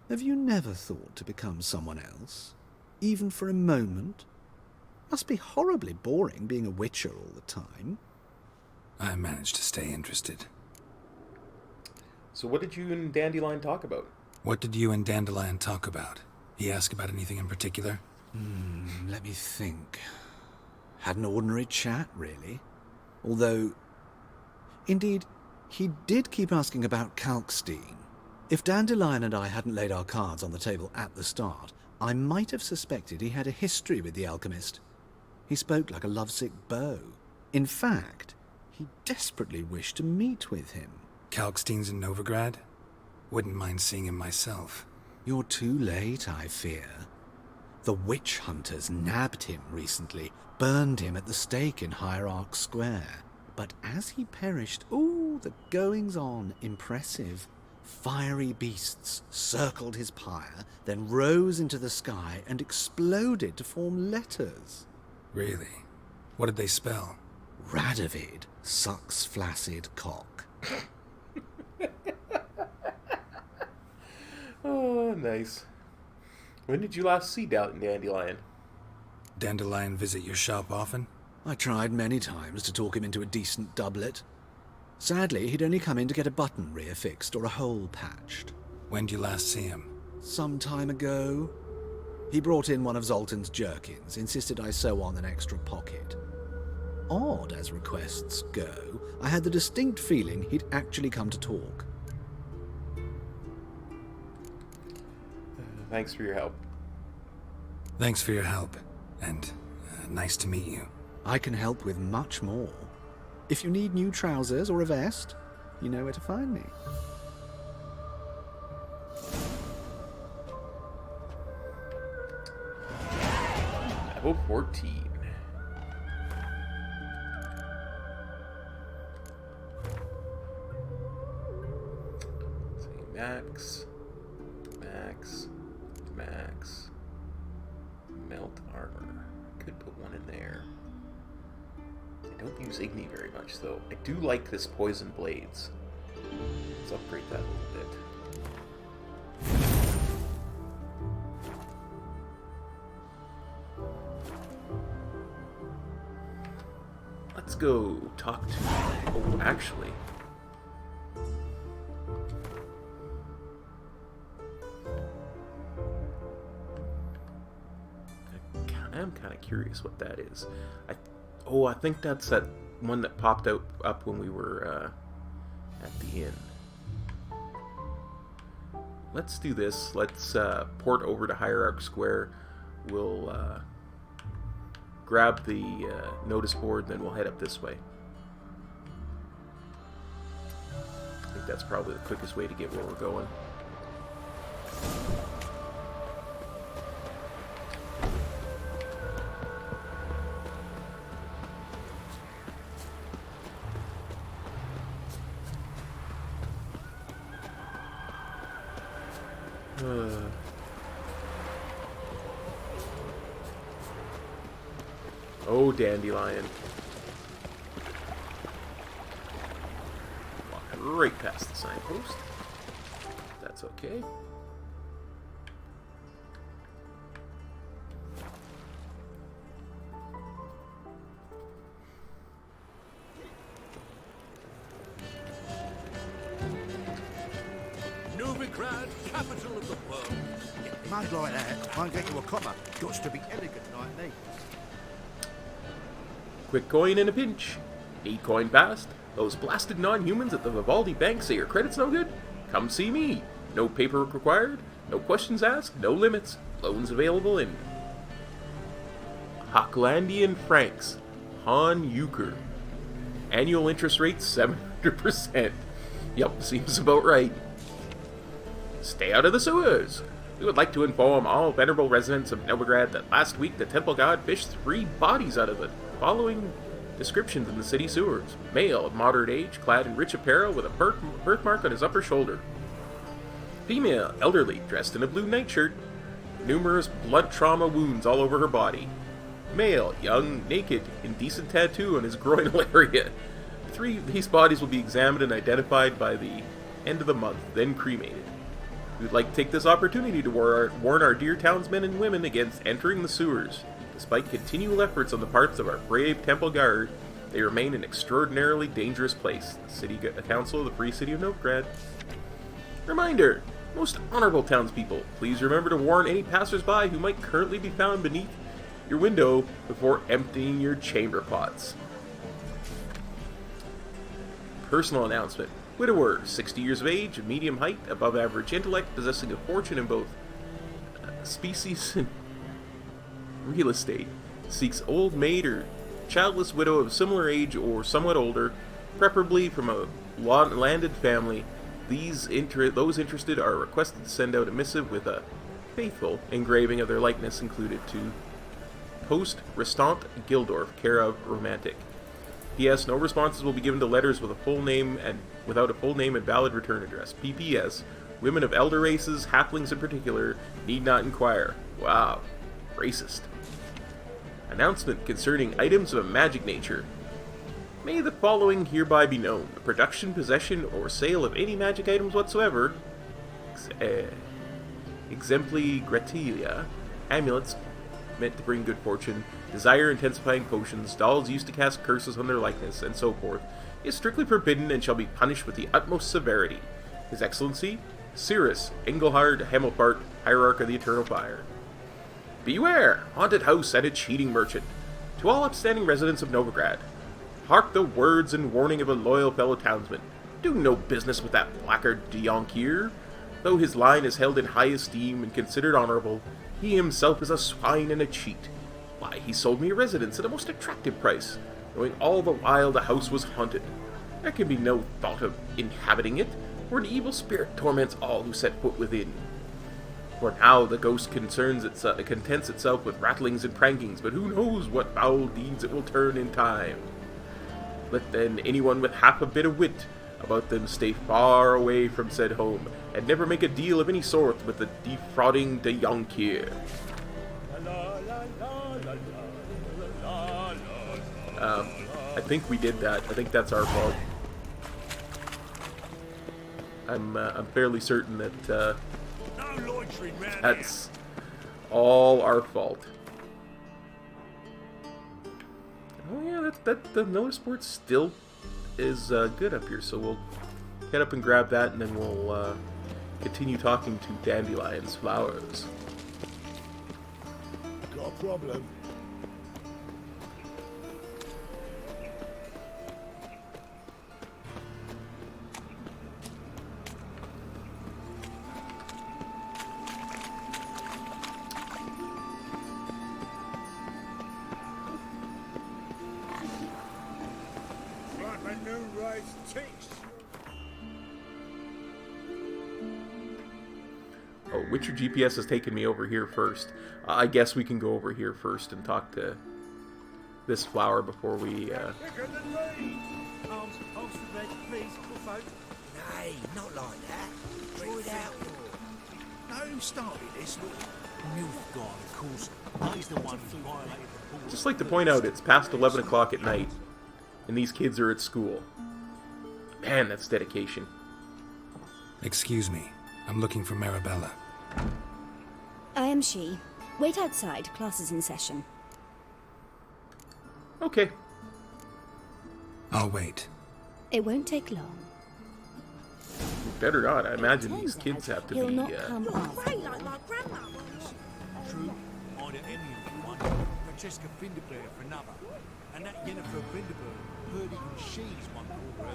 Have you never thought to become someone else? Even for a moment? Must be horribly boring being a witcher all the time. I managed to stay interested. So what did you and Dandelion talk about? What did you and Dandelion talk about? He asked about anything in particular? Let me think. Had an ordinary chat, really. Although, indeed, he did keep asking about Kalkstein. If Dandelion and I hadn't laid our cards on the table at the start, I might have suspected he had a history with the alchemist. He spoke like a lovesick beau. In fact, he desperately wished to meet with him. Kalkstein's in Novigrad? Wouldn't mind seeing him myself. You're too late, I fear. The witch hunters nabbed him recently, burned him at the stake in Hierarch Square. But as he perished, the goings-on, impressive. Fiery beasts circled his pyre, then rose into the sky and exploded to form letters. Really? What did they spell? Radovid sucks flaccid cock. Oh, nice. When did you last see Dandelion? Dandelion visit your shop often? I tried many times to talk him into a decent doublet. Sadly, he'd only come in to get a button reaffixed or a hole patched. When did you last see him? Some time ago. He brought in one of Zoltan's jerkins, insisted I sew on an extra pocket. Odd as requests go, I had the distinct feeling he'd actually come to talk. Thanks for your help. Thanks for your help, and nice to meet you. I can help with much more. If you need new trousers or a vest, you know where to find me. Level 14. Let's see, max, melt armor. Could put one in there. I don't use Igni very much, though. I do like this poison blades. Let's upgrade that a little bit. Let's go talk to... Oh, actually... I am kind of curious what that is. I think that's that one that popped up when we were at the inn. Let's do this. Let's port over to Hierarch Square. We'll grab the notice board, and then we'll head up this way. I think that's probably the quickest way to get where we're going. Oh, Dandelion. Walk right past the signpost. That's okay. Novigrad, capital of the world. Mud like that won't get you a copper. Got to be elegant like me. Quick coin in a pinch. 8 coin fast. Those blasted non-humans at the Vivaldi Bank say your credit's no good? Come see me. No paperwork required. No questions asked. No limits. Loans available in Hochlandian francs. Han Euchre. Annual interest rate 700%. Yep, seems about right. Stay out of the sewers. We would like to inform all venerable residents of Novigrad that last week the temple god fished 3 bodies out of the following descriptions in the city sewers. Male of moderate age, clad in rich apparel with a birthmark on his upper shoulder. Female, elderly, dressed in a blue nightshirt. Numerous blunt trauma wounds all over her body. Male, young, naked, indecent tattoo on his groinal area. 3 of these bodies will be examined and identified by the end of the month, then cremated. We would like to take this opportunity to warn our dear townsmen and women against entering the sewers. Despite continual efforts on the parts of our brave temple guard, they remain an extraordinarily dangerous place. The City Council of the Free City of Novigrad. Reminder! Most honorable townspeople, please remember to warn any passers-by who might currently be found beneath your window before emptying your chamber pots. Personal announcement. Widower, 60 years of age, medium height, above average intellect, possessing a fortune in both species and real estate. Seeks old maid or childless widow of similar age or somewhat older, preferably from a landed family. Those interested are requested to send out a missive with a faithful engraving of their likeness included to Post Restant Gildorf, care of Romantic. P.S. No responses will be given to letters with a full name and without a full name and valid return address. P.P.S. Women of elder races, halflings in particular, need not inquire. Wow. Racist. Announcement concerning items of a magic nature. May the following hereby be known. The production, possession, or sale of any magic items whatsoever, exempli gratilia, amulets meant to bring good fortune, desire-intensifying potions, dolls used to cast curses on their likeness, and so forth, is strictly forbidden and shall be punished with the utmost severity. His Excellency, Cyrus Engelhard Hemmelfart, Hierarch of the Eternal Fire. Beware! Haunted house and a cheating merchant. To all upstanding residents of Novigrad, hark the words and warning of a loyal fellow townsman. Do no business with that blackguard Dionkier. Though his line is held in high esteem and considered honorable, he himself is a swine and a cheat. Why, he sold me a residence at a most attractive price, knowing all the while the house was haunted. There can be no thought of inhabiting it, for an evil spirit torments all who set foot within. For now the ghost contents itself with rattlings and prankings, but who knows what foul deeds it will turn in time. Let then anyone with half a bit of wit about them stay far away from said home, and never make a deal of any sort with the defrauding de Yonkier. I think we did that. I think that's our fault. I'm fairly certain that that's all our fault. Oh yeah, that the Miller Sports still is good up here, so we'll head up and grab that, and then we'll continue talking to Dandelion's flowers. Got a problem? Oh, Witcher GPS has taken me over here first. I guess we can go over here first and talk to this flower before we... Nay, not like that. Draw it out. No, who started this? Milf guy, of course. He's the one who violated the rules. Just like to point out, it's past 11 o'clock at night, and these kids are at school. Man, that's dedication. Excuse me. I'm looking for Marabella. I am she. Wait outside. Class is in session. Okay. I'll wait. It won't take long. better not. I imagine Turns these kids out have to he'll be. not come after Great all. like my grandma was. True, I'd a Emmy for one, Francesca Finderbear for another, and that Jennifer Finderberg, heard even she's one called her.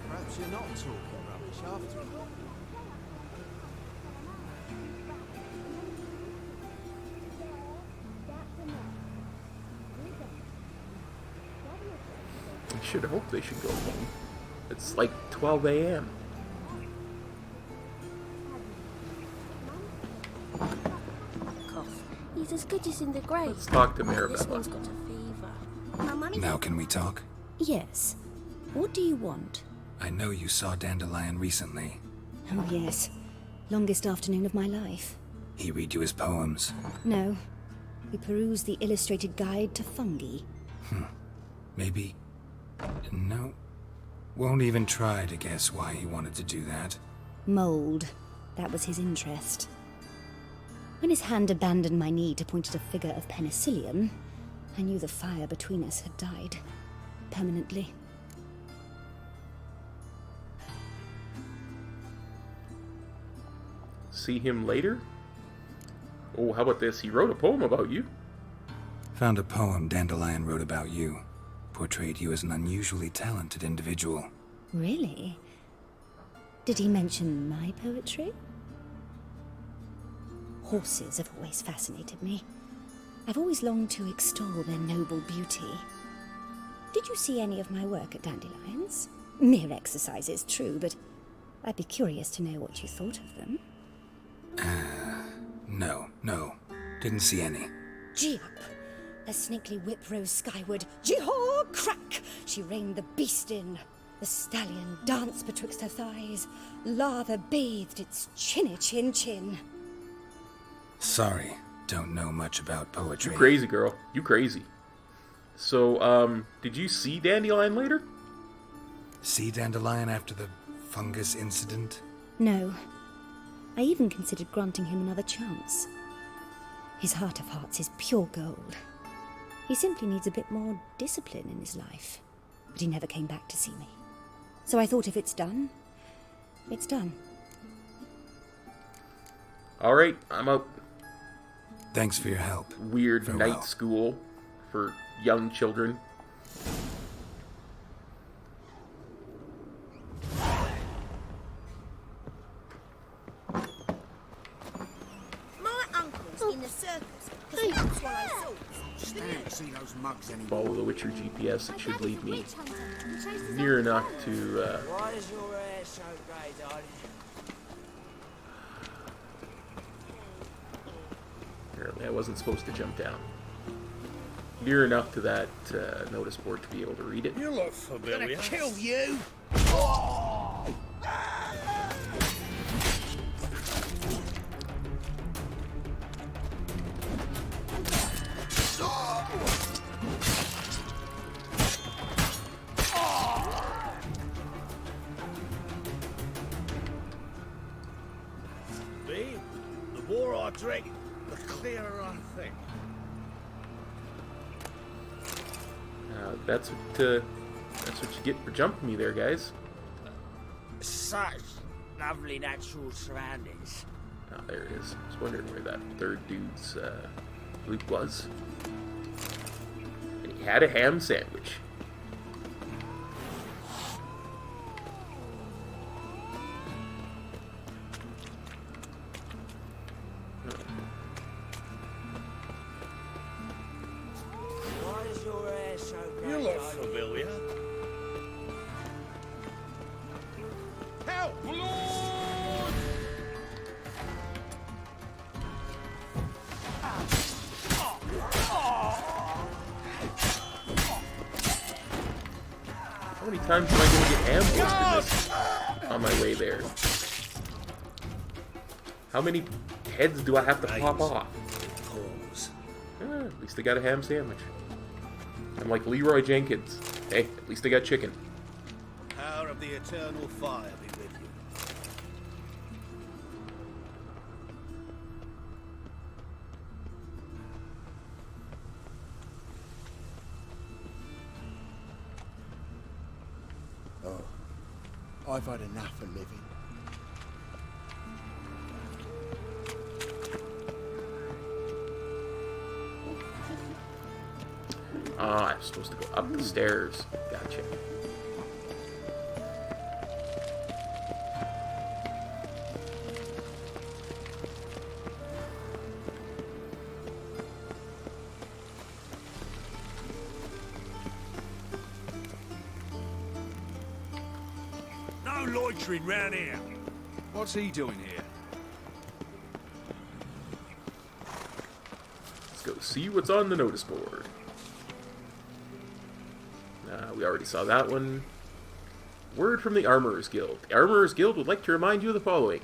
Perhaps you're not talking rubbish after all. I should hope they should go home. It's like 12 a.m. Cough. He's as good as in the grave. Let's talk to This Marabella. one's got a fever. My mummy. Now can we talk? Yes. What do you want? I know you saw Dandelion recently. Oh, yes. Longest afternoon of my life. He read you his poems. No. We perused the illustrated guide to fungi. Maybe... No. Won't even try to guess why he wanted to do that. Mold. That was his interest. When his hand abandoned my knee to point at a figure of penicillium, I knew the fire between us had died. Permanently. See him later? Oh, how about this? He wrote a poem about you. Found a poem Dandelion wrote about you. Portrayed you as an unusually talented individual. Really? Did he mention my poetry? Horses have always fascinated me. I've always longed to extol their noble beauty. Did you see any of my work at Dandelion's? Mere exercise, it's true, but I'd be curious to know what you thought of them. No. Didn't see any. Gee up! A snakely whip rose skyward. Jee-haw! Crack! She reined the beast in. The stallion danced betwixt her thighs. Lava bathed its chinny chin. Sorry, don't know much about poetry. You crazy, girl. You crazy. So, did you see Dandelion later? See Dandelion after the fungus incident? No. I even considered granting him another chance. His heart of hearts is pure gold. He simply needs a bit more discipline in his life. But he never came back to see me. So I thought if it's done, it's done. Alright, I'm out. Thanks for your help. Weird Farewell. night school for young children. My uncle's in the circus because that's what I saw. Stand to see those mugs anymore. Follow the Witcher GPS. It should lead me near enough to, Why is your hair so grey, darling? Apparently I wasn't supposed to jump down. Near enough to that notice board to be able to read it. You look familiar. Gonna kill you! See? The more I drink, the clearer I think. That's what you get for jumping me there, guys. Such lovely natural surroundings. Ah, there it is. I was wondering where that third dude's loot was. And he had a ham sandwich. Why is your hair so grey, You look darling? familiar. Help, Lord! How many times am I going to get ambushed in this on my way there? How many heads do I have to pop off? Pause. At least I got a ham sandwich. I'm like Leroy Jenkins. Hey, at least I got chicken. Power of the eternal fire be with you. Oh, I've had enough of living. Ah, I'm supposed to go up the stairs. Gotcha. No loitering round here. What's he doing here? Let's go see what's on the notice board. We already saw that one. Word from the Armorers Guild. The Armorers Guild would like to remind you of the following.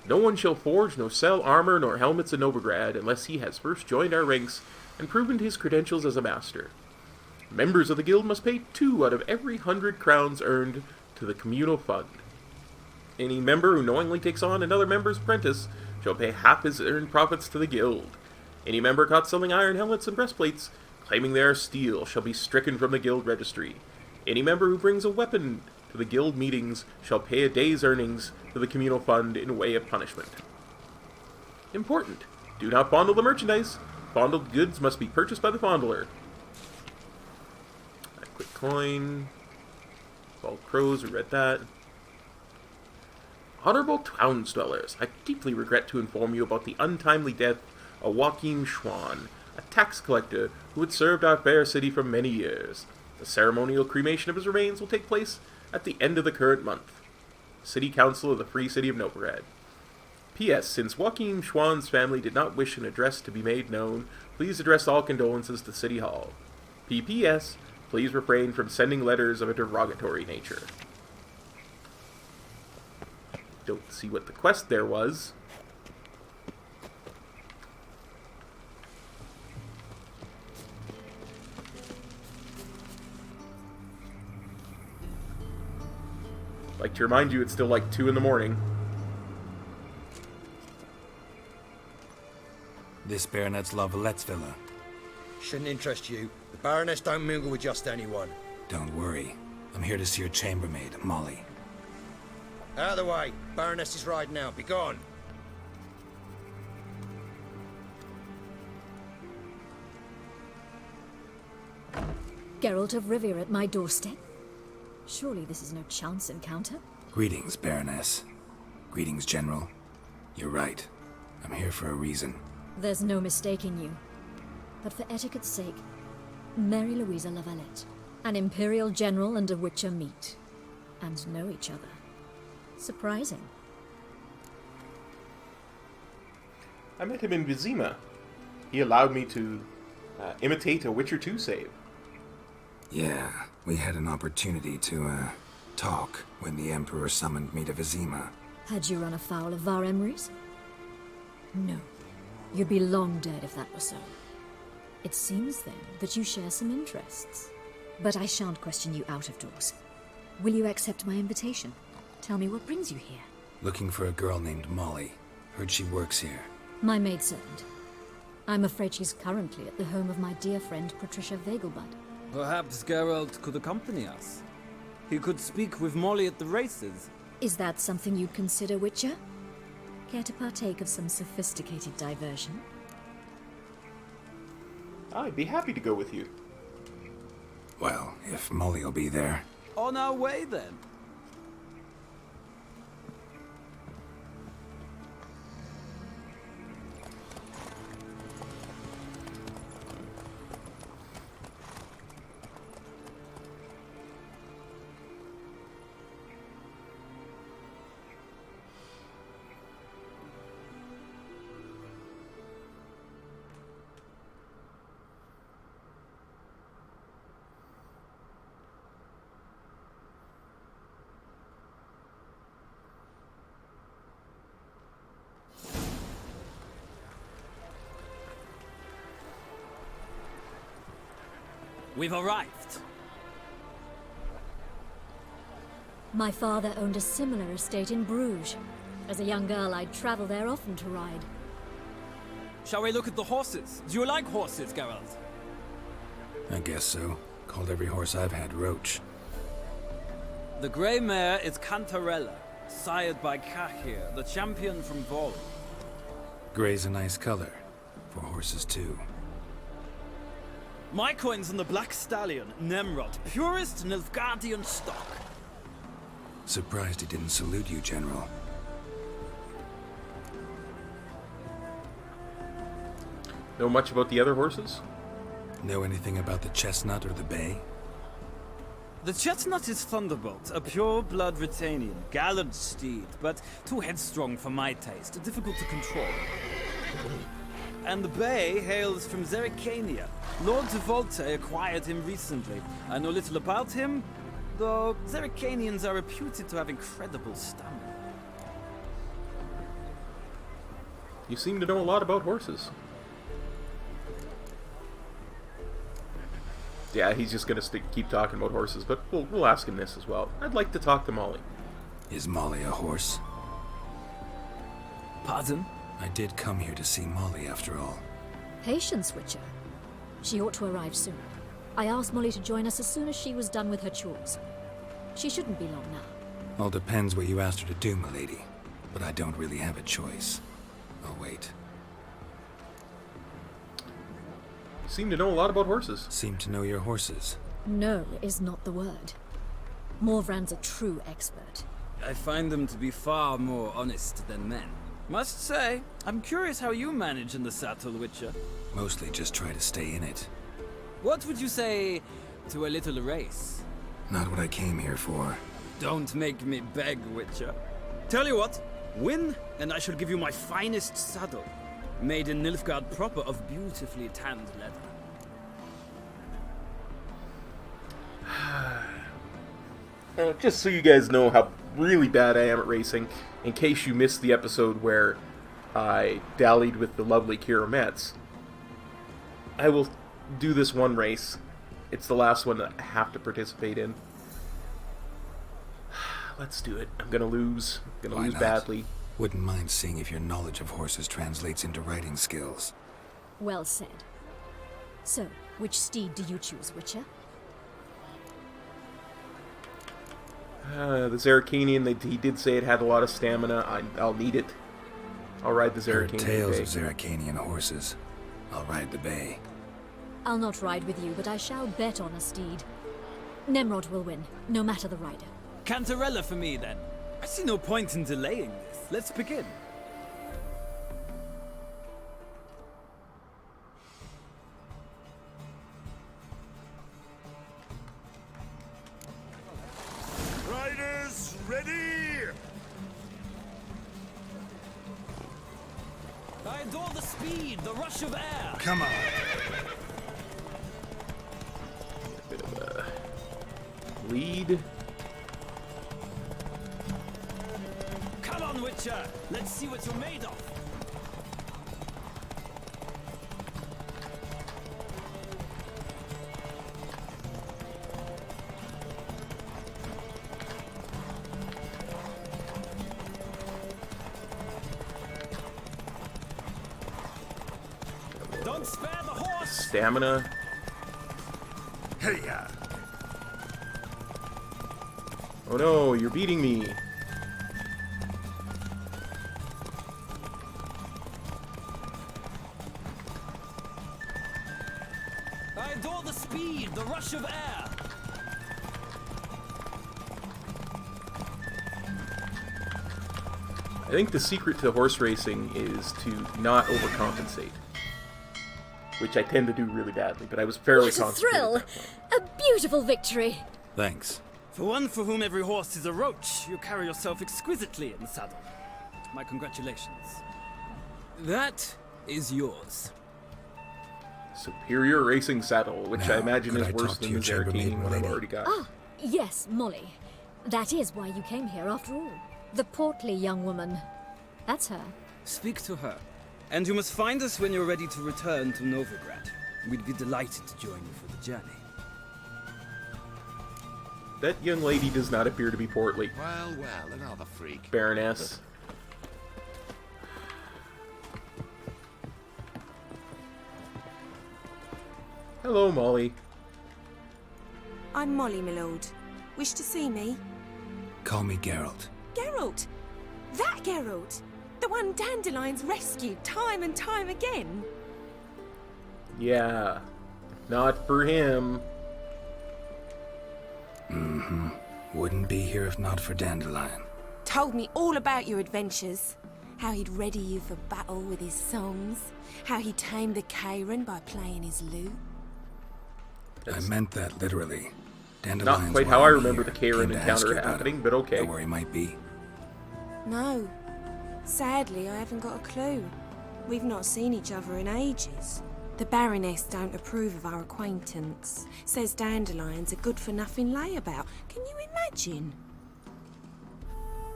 No one shall forge nor sell armor nor helmets in Novigrad unless he has first joined our ranks and proven his credentials as a master. Members of the guild must pay 2 out of every 100 crowns earned to the communal fund. Any member who knowingly takes on another member's apprentice shall pay half his earned profits to the guild. Any member caught selling iron helmets and breastplates, claiming they are steel, shall be stricken from the guild registry. Any member who brings a weapon to the guild meetings shall pay a day's earnings to the communal fund in way of punishment. Important. Do not fondle the merchandise. Fondled goods must be purchased by the fondler. A quick coin. Bald crows, we read that. Honorable townsdwellers, I deeply regret to inform you about the untimely death of Joachim Schwann, a tax collector who had served our fair city for many years. The ceremonial cremation of his remains will take place at the end of the current month. City Council of the Free City of Novigrad. P.S. Since Joachim Schwann's family did not wish an address to be made known, please address all condolences to City Hall. P.P.S. Please refrain from sending letters of a derogatory nature. Don't see what the quest there was. Like to remind you, it's still like 2 in the morning. This baronet's La Vallette's villa. Shouldn't interest you. The Baroness don't mingle with just anyone. Don't worry. I'm here to see your chambermaid, Molly. Out of the way. Baroness is riding out. Be gone. Geralt of Rivia at my doorstep? Surely this is no chance encounter? Greetings, Baroness. Greetings, General. You're right. I'm here for a reason. There's no mistaking you. But for etiquette's sake, Mary Louisa La Valette, an Imperial General and a Witcher meet, and know each other. Surprising. I met him in Vizima. He allowed me to imitate a Witcher 2 save. Yeah, we had an opportunity to, talk when the Emperor summoned me to Vizima. Had you run afoul of Var Emrys? No. You'd be long dead if that were so. It seems, then, that you share some interests. But I shan't question you out of doors. Will you accept my invitation? Tell me what brings you here. Looking for a girl named Molly. Heard she works here. My maidservant. I'm afraid she's currently at the home of my dear friend Patricia Vegelbud. Perhaps Geralt could accompany us. He could speak with Molly at the races. Is that something you'd consider, Witcher? Care to partake of some sophisticated diversion? I'd be happy to go with you. Well, if Molly'll be there. On our way, then. We've arrived. My father owned a similar estate in Bruges. As a young girl, I'd travel there often to ride. Shall we look at the horses? Do you like horses, Geralt? I guess so. Called every horse I've had Roach. The grey mare is Cantarella, sired by Cahir, the champion from Vol. Grey's a nice color. For horses, too. My coin's on the Black Stallion, Nemrod, purest Nilfgaardian stock. Surprised he didn't salute you, General. Know much about the other horses? Know anything about the Chestnut or the Bay? The Chestnut is Thunderbolt, a pure-blood Retanian, gallant steed, but too headstrong for my taste, difficult to control. And the Bay hails from Zerrikania. Lord de Volte acquired him recently. I know little about him, though Zerrikanians are reputed to have incredible stamina. You seem to know a lot about horses. Yeah, he's just gonna keep talking about horses, but we'll ask him this as well. I'd like to talk to Molly. Is Molly a horse? Pardon? I did come here to see Molly, after all. Patience, Witcher. She ought to arrive soon. I asked Molly to join us as soon as she was done with her chores. She shouldn't be long now. All depends what you asked her to do, milady. But I don't really have a choice. Oh, wait. You seem to know a lot about horses. Seem to know your horses. No is not the word. Morvran's a true expert. I find them to be far more honest than men. Must say, I'm curious how you manage in the saddle, Witcher. Mostly just try to stay in it. What would you say to a little race? Not what I came here for. Don't make me beg, Witcher. Tell you what, win, and I shall give you my finest saddle. Made in Nilfgaard proper of beautifully tanned leather. Just so you guys know how really bad I am at racing, in case you missed the episode where I dallied with the lovely Kira Metz, I will do this one race. It's the last one that I have to participate in. Let's do it. I'm gonna lose. I'm gonna lose badly. Wouldn't mind seeing if your knowledge of horses translates into riding skills. Well said. So, which steed do you choose, Witcher? The Zerrikanian, he did say it had a lot of stamina. I'll need it. I'll ride the Heard Zerrikanian tales Bay. of Zerrikanian horses. I'll ride the Bay. I'll not ride with you, but I shall bet on a steed. Nemrod will win, no matter the rider. Cantarella for me, then. I see no point in delaying this. Let's begin. Riders, ready! I adore the speed, the rush of air. Come on. Bit of a lead. Come on, Witcher. Let's see what you're made of. Don't spare the horse. Stamina. Hey-ya! Oh no, you're beating me. I adore the speed, the rush of air. I think the secret to horse racing is to not overcompensate. Which I tend to do really badly, but I was fairly What a concentrated. thrill! A beautiful victory! Thanks. For one for whom every horse is a roach, you carry yourself exquisitely in the saddle. My congratulations. That is yours. Superior racing saddle, which Now, I imagine could is I worse talk to than your the chambermaid, Zerrikanian one I've milady? already got. Ah, yes, Molly. That is why you came here, after all. The portly young woman. That's her. Speak to her. And you must find us when you're ready to return to Novigrad. We'd be delighted to join you for the journey. That young lady does not appear to be portly. Well, another freak. Baroness. Hello, Molly. I'm Molly, my lord. Wish to see me? Call me Geralt. Geralt! That Geralt! The one Dandelion's rescued time and time again. Yeah. Not for him. Mm-hmm. Wouldn't be here if not for Dandelion. Told me all about your adventures. How he'd ready you for battle with his songs. How he tamed the Karen by playing his lute. I meant that literally. Not quite how I remember the Karen encounter happening, but okay. Know where he might be. No. Sadly, I haven't got a clue. We've not seen each other in ages. The Baroness don't approve of our acquaintance. Says Dandelion's a good-for-nothing layabout. Can you imagine?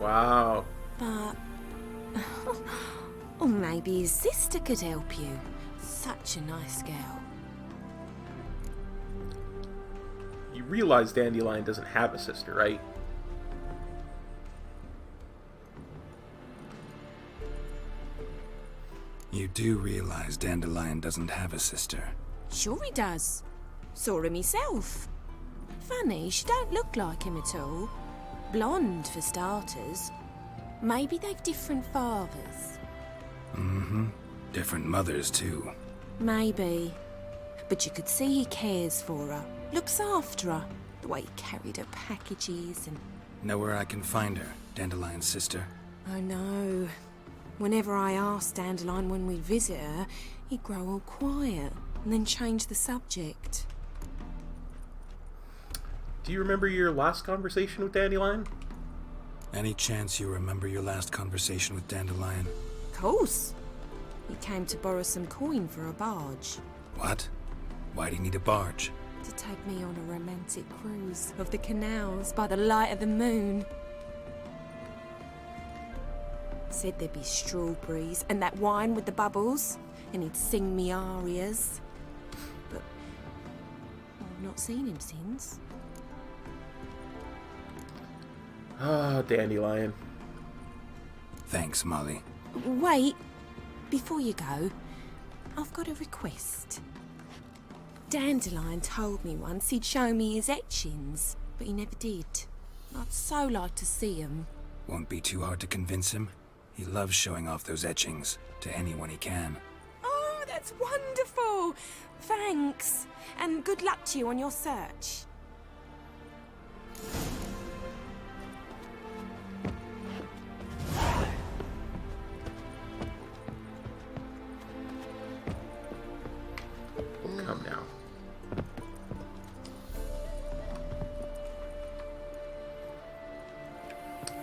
Wow. But... or maybe his sister could help you. Such a nice girl. You realize Dandelion doesn't have a sister, right? You do realize Dandelion doesn't have a sister. Sure he does. Saw him himself. Funny, she don't look like him at all. Blonde, for starters. Maybe they've different fathers. Mm-hmm. Different mothers, too. Maybe. But you could see he cares for her. Looks after her. The way he carried her packages and... Know where I can find her, Dandelion's sister? I know. Whenever I asked Dandelion when we'd visit her, he'd grow all quiet and then change the subject. Do you remember your last conversation with Dandelion? Any chance you remember your last conversation with Dandelion? Of course. He came to borrow some coin for a barge. What? Why do you need a barge? To take me on a romantic cruise of the canals by the light of the moon. Said there'd be strawberries and that wine with the bubbles, and he'd sing me arias. But I've not seen him since. Ah, Dandelion. Thanks, Molly. Wait, before you go, I've got a request. Dandelion told me once he'd show me his etchings, but he never did. I'd so like to see them. Won't be too hard to convince him. He loves showing off those etchings to anyone he can. Oh, that's wonderful! Thanks, and good luck to you on your search. Come now.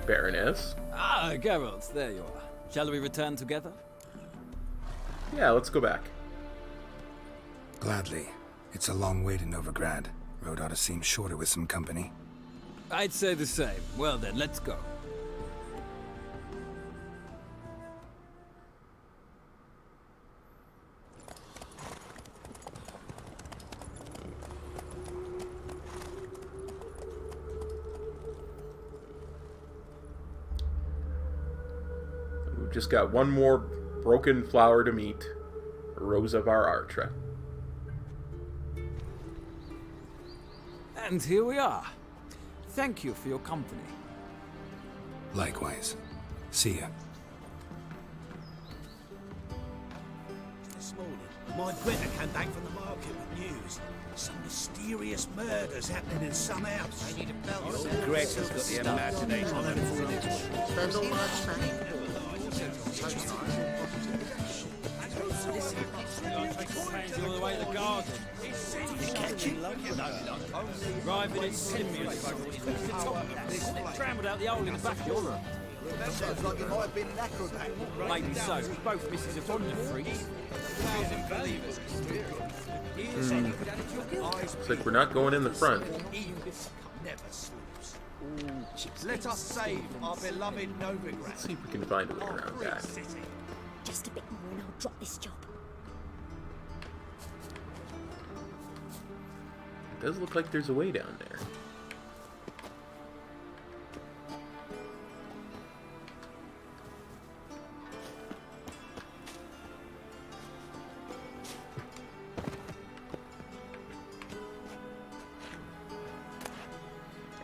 Baroness? Ah, Geralt, there you are. Shall we return together? Yeah, let's go back. Gladly. It's a long way to Novigrad. Road ought to seem shorter with some company. I'd say the same. Well then, let's go. We've just got one more broken flower to meet. Rosa Var Artra. And here we are. Thank you for your company. Likewise. See ya. This morning, my Greta came back from the market with news. Some mysterious murders happening in some house. I need a belt. Greta's got the imagination of a Spend all my time. All the way to the garden. Driving in simians. Trampled out the hole in the back door. Sounds like it might have been an acrobat. Maybe so. Both misses are fond of freaks. Looks like we're not going in the front. Never sleeps. Let us save our beloved Novigrad. Let's see if we can find a way around that. Just a bit more and I'll drop this job. It does look like there's a way down there.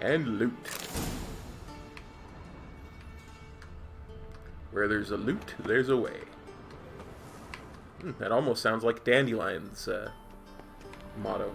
And loot. Where there's a loot, there's a way. That almost sounds like Dandelion's motto.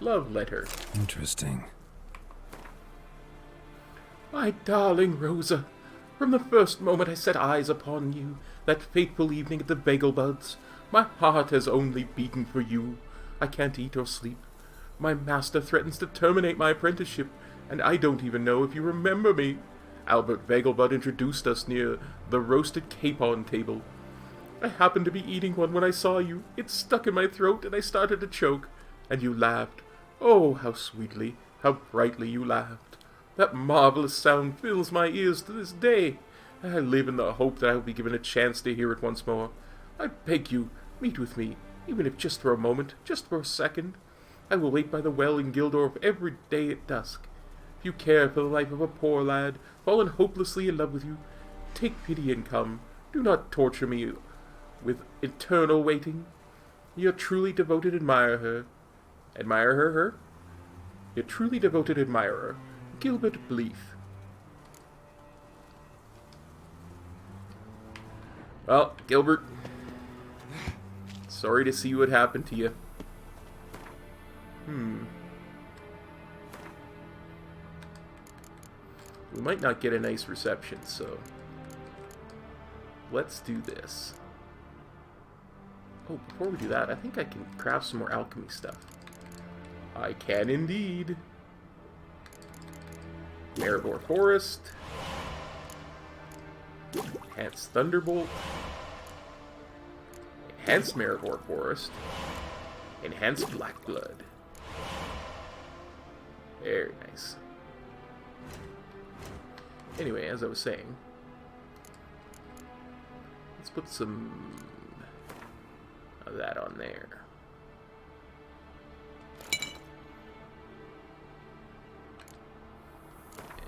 Love letter. Interesting. My darling Rosa, from the first moment I set eyes upon you, that fateful evening at the Bagel Buds, my heart has only beaten for you. I can't eat or sleep. My master threatens to terminate my apprenticeship, and I don't even know if you remember me. Albert Bagelbud introduced us near the roasted capon table. I happened to be eating one when I saw you. It stuck in my throat, and I started to choke, and you laughed. Oh, how sweetly, how brightly you laughed. That marvelous sound fills my ears to this day. I live in the hope that I will be given a chance to hear it once more. I beg you, meet with me, even if just for a moment, just for a second. I will wait by the well in Gildorf every day at dusk. If you care for the life of a poor lad, fallen hopelessly in love with you, take pity and come. Do not torture me with eternal waiting. Your truly devoted admirer, Your truly devoted admirer, Gilbert Bleeth. Well, Gilbert, sorry to see what happened to you. We might not get a nice reception, so let's do this. Oh, before we do that, I think I can craft some more alchemy stuff. I can indeed. Maribor Forest. Enhanced Thunderbolt. Enhanced Maribor Forest. Enhanced Black Blood. Very nice. Anyway, as I was saying, let's put some of that on there.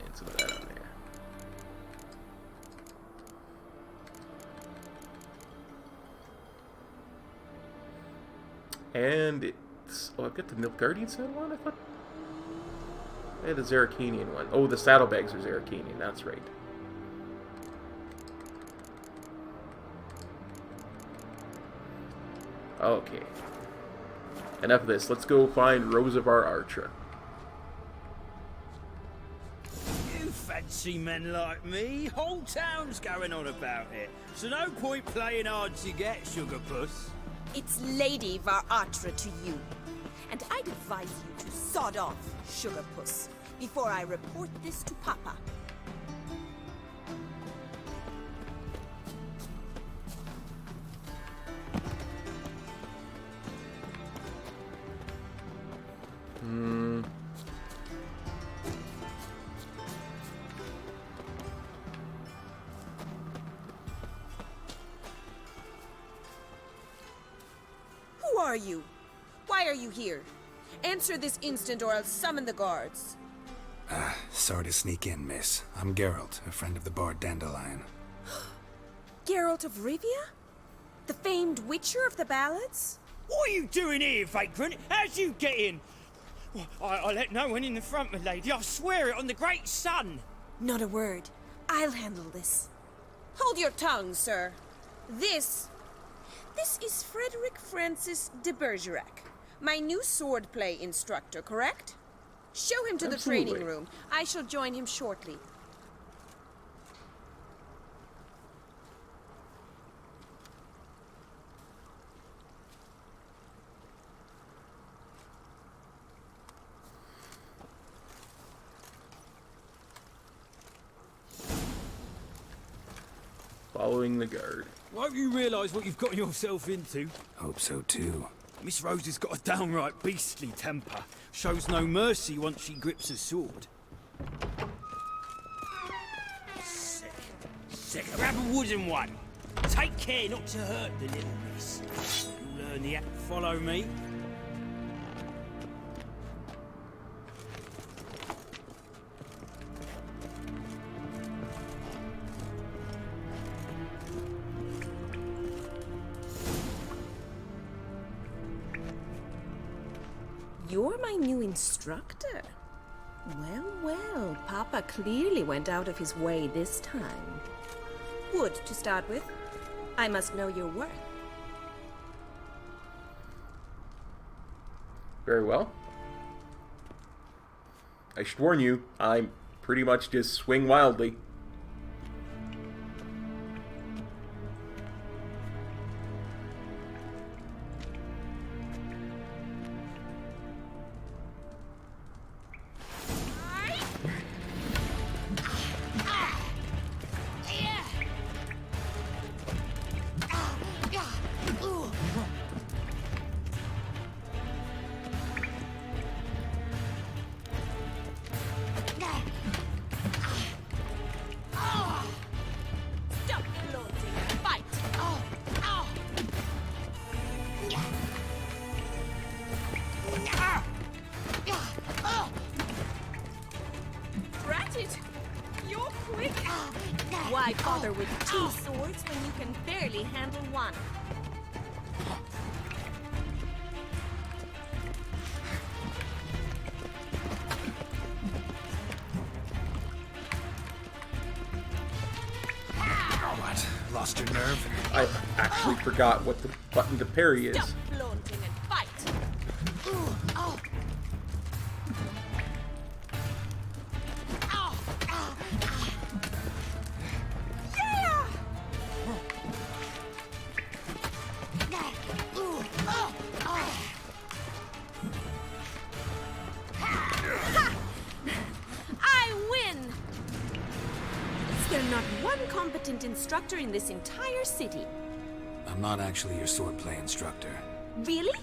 And some of that on there. And it's... Oh, I've got the Nilfgaardian saddle on, I thought. I had the Zeracanian one. Oh, the saddlebags are Zeracanian, that's right. Okay. Enough of this. Let's go find Rosavar Archer. You fancy men like me? Whole town's going on about it. So no point playing hard to get, sugar puss. It's Lady Var Atra to you. And I'd advise you to sod off, sugar puss, before I report this to Papa. Who are you? Why are you here? Answer this instant or I'll summon the guards. Sorry to sneak in, miss. I'm Geralt, a friend of the bard Dandelion. Geralt of Rivia? The famed witcher of the ballads? What are you doing here, vagrant? How'd you get in? Well, I let no one in the front, my lady. I swear it on the great sun. Not a word. I'll handle this. Hold your tongue, sir. This is Frederick Francis de Bergerac, my new swordplay instructor, correct? Show him to the training room. I shall join him shortly. Following the guard. Won't you realise what you've got yourself into? Hope so too. Miss Rose has got a downright beastly temper. Shows no mercy once she grips a sword. Sick. Grab a wooden one. Take care not to hurt the little miss. You'll learn the act. Follow me. You're my new instructor. Well, well, Papa clearly went out of his way this time. Wood, to start with. I must know your worth. Very well. I should warn you, I pretty much just swing wildly. Why bother with 2 swords when you can barely handle 1? What? Lost your nerve? I actually forgot what the button to parry is. Stop flaunting and fight! Instructor in this entire city. I'm not actually your swordplay instructor. Really?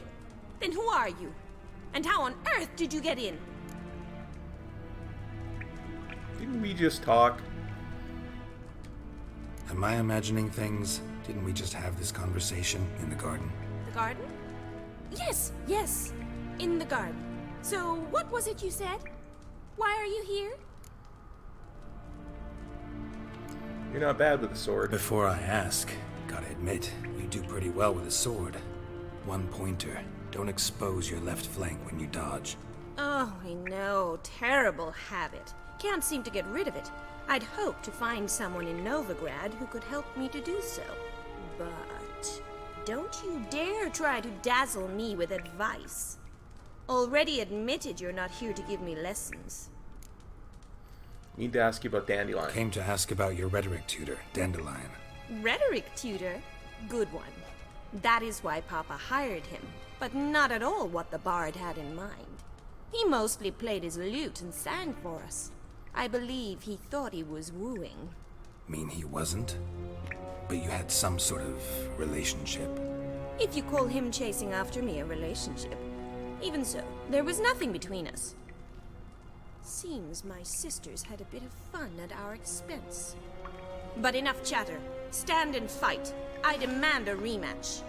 Then who are you? And how on earth did you get in? Didn't we just talk? Am I imagining things? Didn't we just have this conversation in the garden? The garden? Yes, yes. In the garden. So, what was it you said? Why are you here? You're not bad with a sword. Before I ask, gotta admit, you do pretty well with a sword. One pointer. Don't expose your left flank when you dodge. Oh, I know. Terrible habit. Can't seem to get rid of it. I'd hoped to find someone in Novigrad who could help me to do so. But don't you dare try to dazzle me with advice. Already admitted you're not here to give me lessons. Need to ask you about Dandelion. Came to ask about your rhetoric tutor, Dandelion. Rhetoric tutor? Good one. That is why Papa hired him, but not at all what the bard had in mind. He mostly played his lute and sang for us. I believe he thought he was wooing. Mean he wasn't? But you had some sort of relationship? If you call him chasing after me a relationship. Even so, there was nothing between us. Seems my sisters had a bit of fun at our expense. But enough chatter. Stand and fight. I demand a rematch.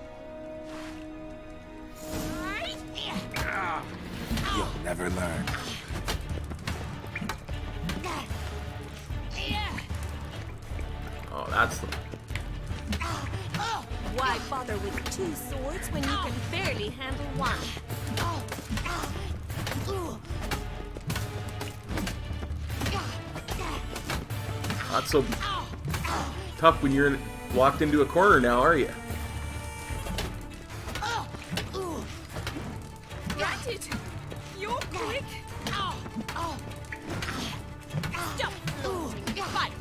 You'll never learn. Oh, that's the... Why bother with 2 swords when you can barely handle 1? Not so tough when you're locked into a corner now, are you? Got it! You're quick! Stop floating! Fight!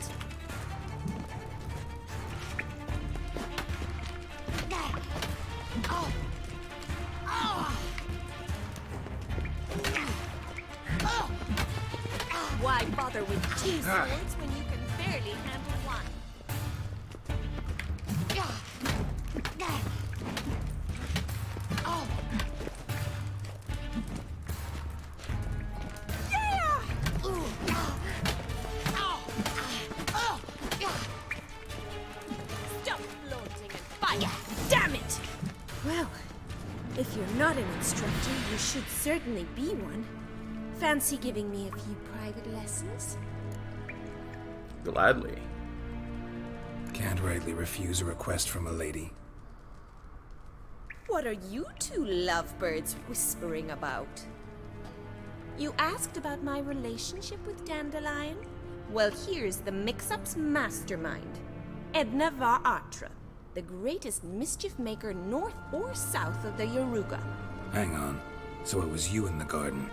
Why bother with 2 swords when you can barely handle 1? Stop floating! not an instructor, you should certainly be one. Fancy giving me a few private lessons? Gladly. Can't rightly refuse a request from a lady. What are you two lovebirds whispering about? You asked about my relationship with Dandelion? Well, here's the mix-up's mastermind. Edna var Atra, the greatest mischief maker north or south of the Yaruga. Hang on. So it was you in the garden?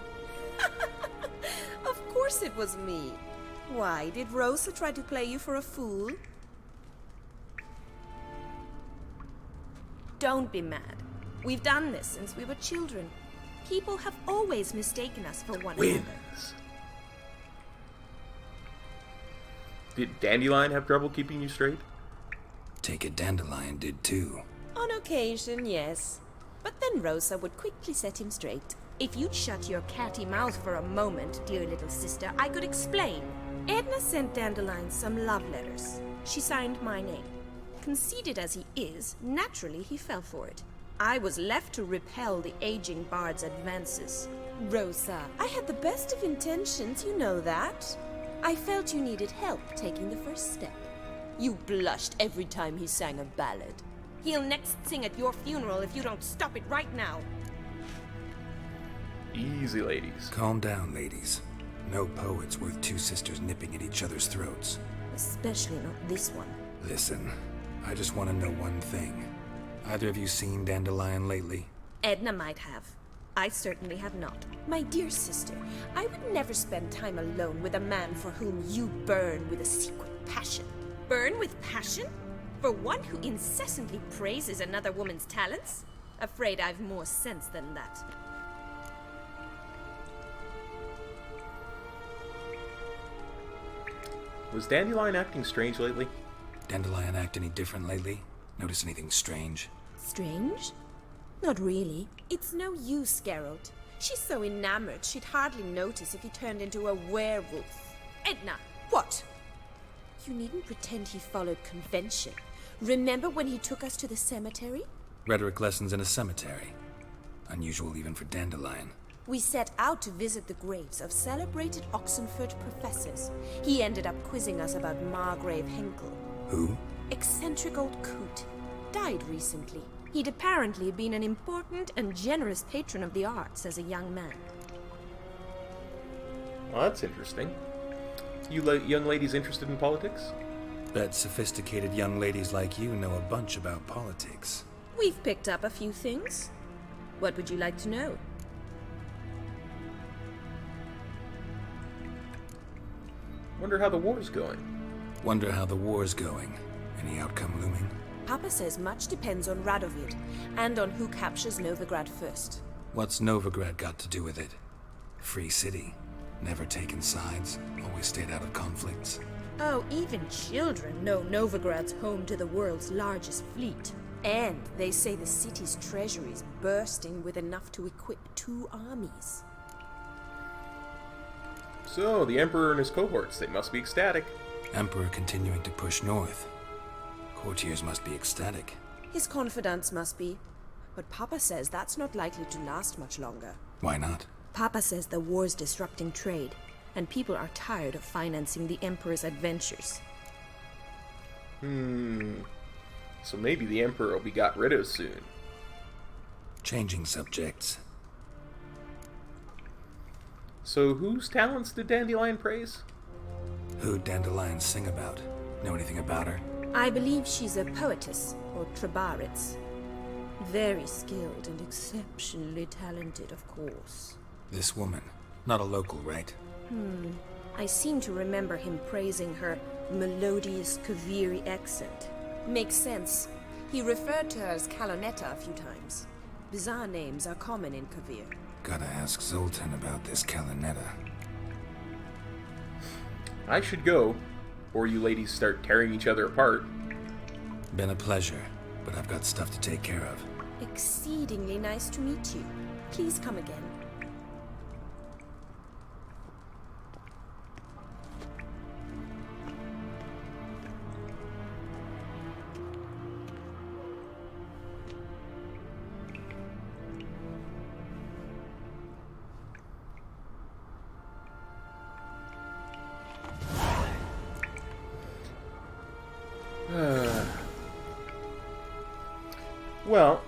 Of course it was me. Why, did Rosa try to play you for a fool? Don't be mad. We've done this since we were children. People have always mistaken us for one another. Did Dandelion have trouble keeping you straight? Take it Dandelion did too. On occasion, yes. But then Rosa would quickly set him straight. If you'd shut your catty mouth for a moment, dear little sister, I could explain. Edna sent Dandelion some love letters. She signed my name. Conceited as he is, naturally he fell for it. I was left to repel the aging bard's advances. Rosa, I had the best of intentions, you know that. I felt you needed help taking the first step. You blushed every time he sang a ballad. He'll next sing at your funeral if you don't stop it right now. Easy, ladies. Calm down, ladies. No poet's worth two sisters nipping at each other's throats. Especially not this one. Listen, I just want to know one thing. Either of you seen Dandelion lately? Edna might have. I certainly have not. My dear sister, I would never spend time alone with a man for whom you burn with a secret passion. Burn with passion? For one who incessantly praises another woman's talents? Afraid I've more sense than that. Was Dandelion acting strange lately? Dandelion act any different lately? Notice anything strange? Strange? Not really. It's no use, Geralt. She's so enamored she'd hardly notice if he turned into a werewolf. Edna, what? You needn't pretend he followed convention. Remember when he took us to the cemetery? Rhetoric lessons in a cemetery. Unusual even for Dandelion. We set out to visit the graves of celebrated Oxenford professors. He ended up quizzing us about Margrave Henkel. Who? Eccentric old coot. Died recently. He'd apparently been an important and generous patron of the arts as a young man. Well, that's interesting. You young ladies interested in politics? Bet sophisticated young ladies like you know a bunch about politics. We've picked up a few things. What would you like to know? Wonder how the war's going. Wonder how the war's going. Any outcome looming? Papa says much depends on Radovid, and on who captures Novigrad first. What's Novigrad got to do with it? Free city. Never taken sides. Always stayed out of conflicts. Oh, even children know Novigrad's home to the world's largest fleet. And they say the city's treasury's bursting with enough to equip 2 armies. So, the Emperor and his cohorts, they must be ecstatic. Emperor continuing to push north. Courtiers must be ecstatic. His confidants must be. But Papa says that's not likely to last much longer. Why not? Papa says the war's disrupting trade, and people are tired of financing the Emperor's adventures. So maybe the Emperor will be got rid of soon. Changing subjects. So whose talents did Dandelion praise? Who'd Dandelion sing about? Know anything about her? I believe she's a poetess, or trebarits. Very skilled and exceptionally talented, of course. This woman. Not a local, right? I seem to remember him praising her melodious Kaviri accent. Makes sense. He referred to her as Kalonetta a few times. Bizarre names are common in Kavir. Gotta ask Zoltan about this Kalonetta. I should go, or you ladies start tearing each other apart. Been a pleasure, but I've got stuff to take care of. Exceedingly nice to meet you. Please come again. Well,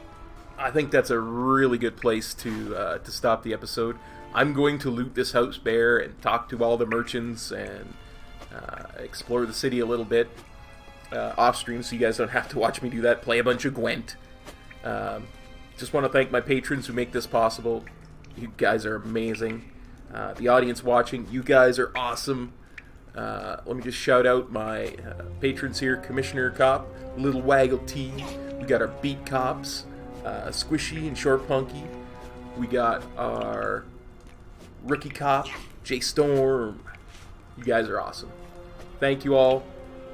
I think that's a really good place to stop the episode. I'm going to loot this house bare and talk to all the merchants and explore the city a little bit off stream, so you guys don't have to watch me do that. Play a bunch of Gwent. Just want to thank my patrons who make this possible. You guys are amazing. The audience watching, you guys are awesome. Let me just shout out my patrons here: Commissioner Kop, Little Waggle T. We got our Beat Cops, Squishy and Short Punky. We got our Rookie Cop, J Storm. You guys are awesome. Thank you all.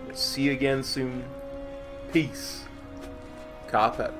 We'll see you again soon. Peace. Kop out.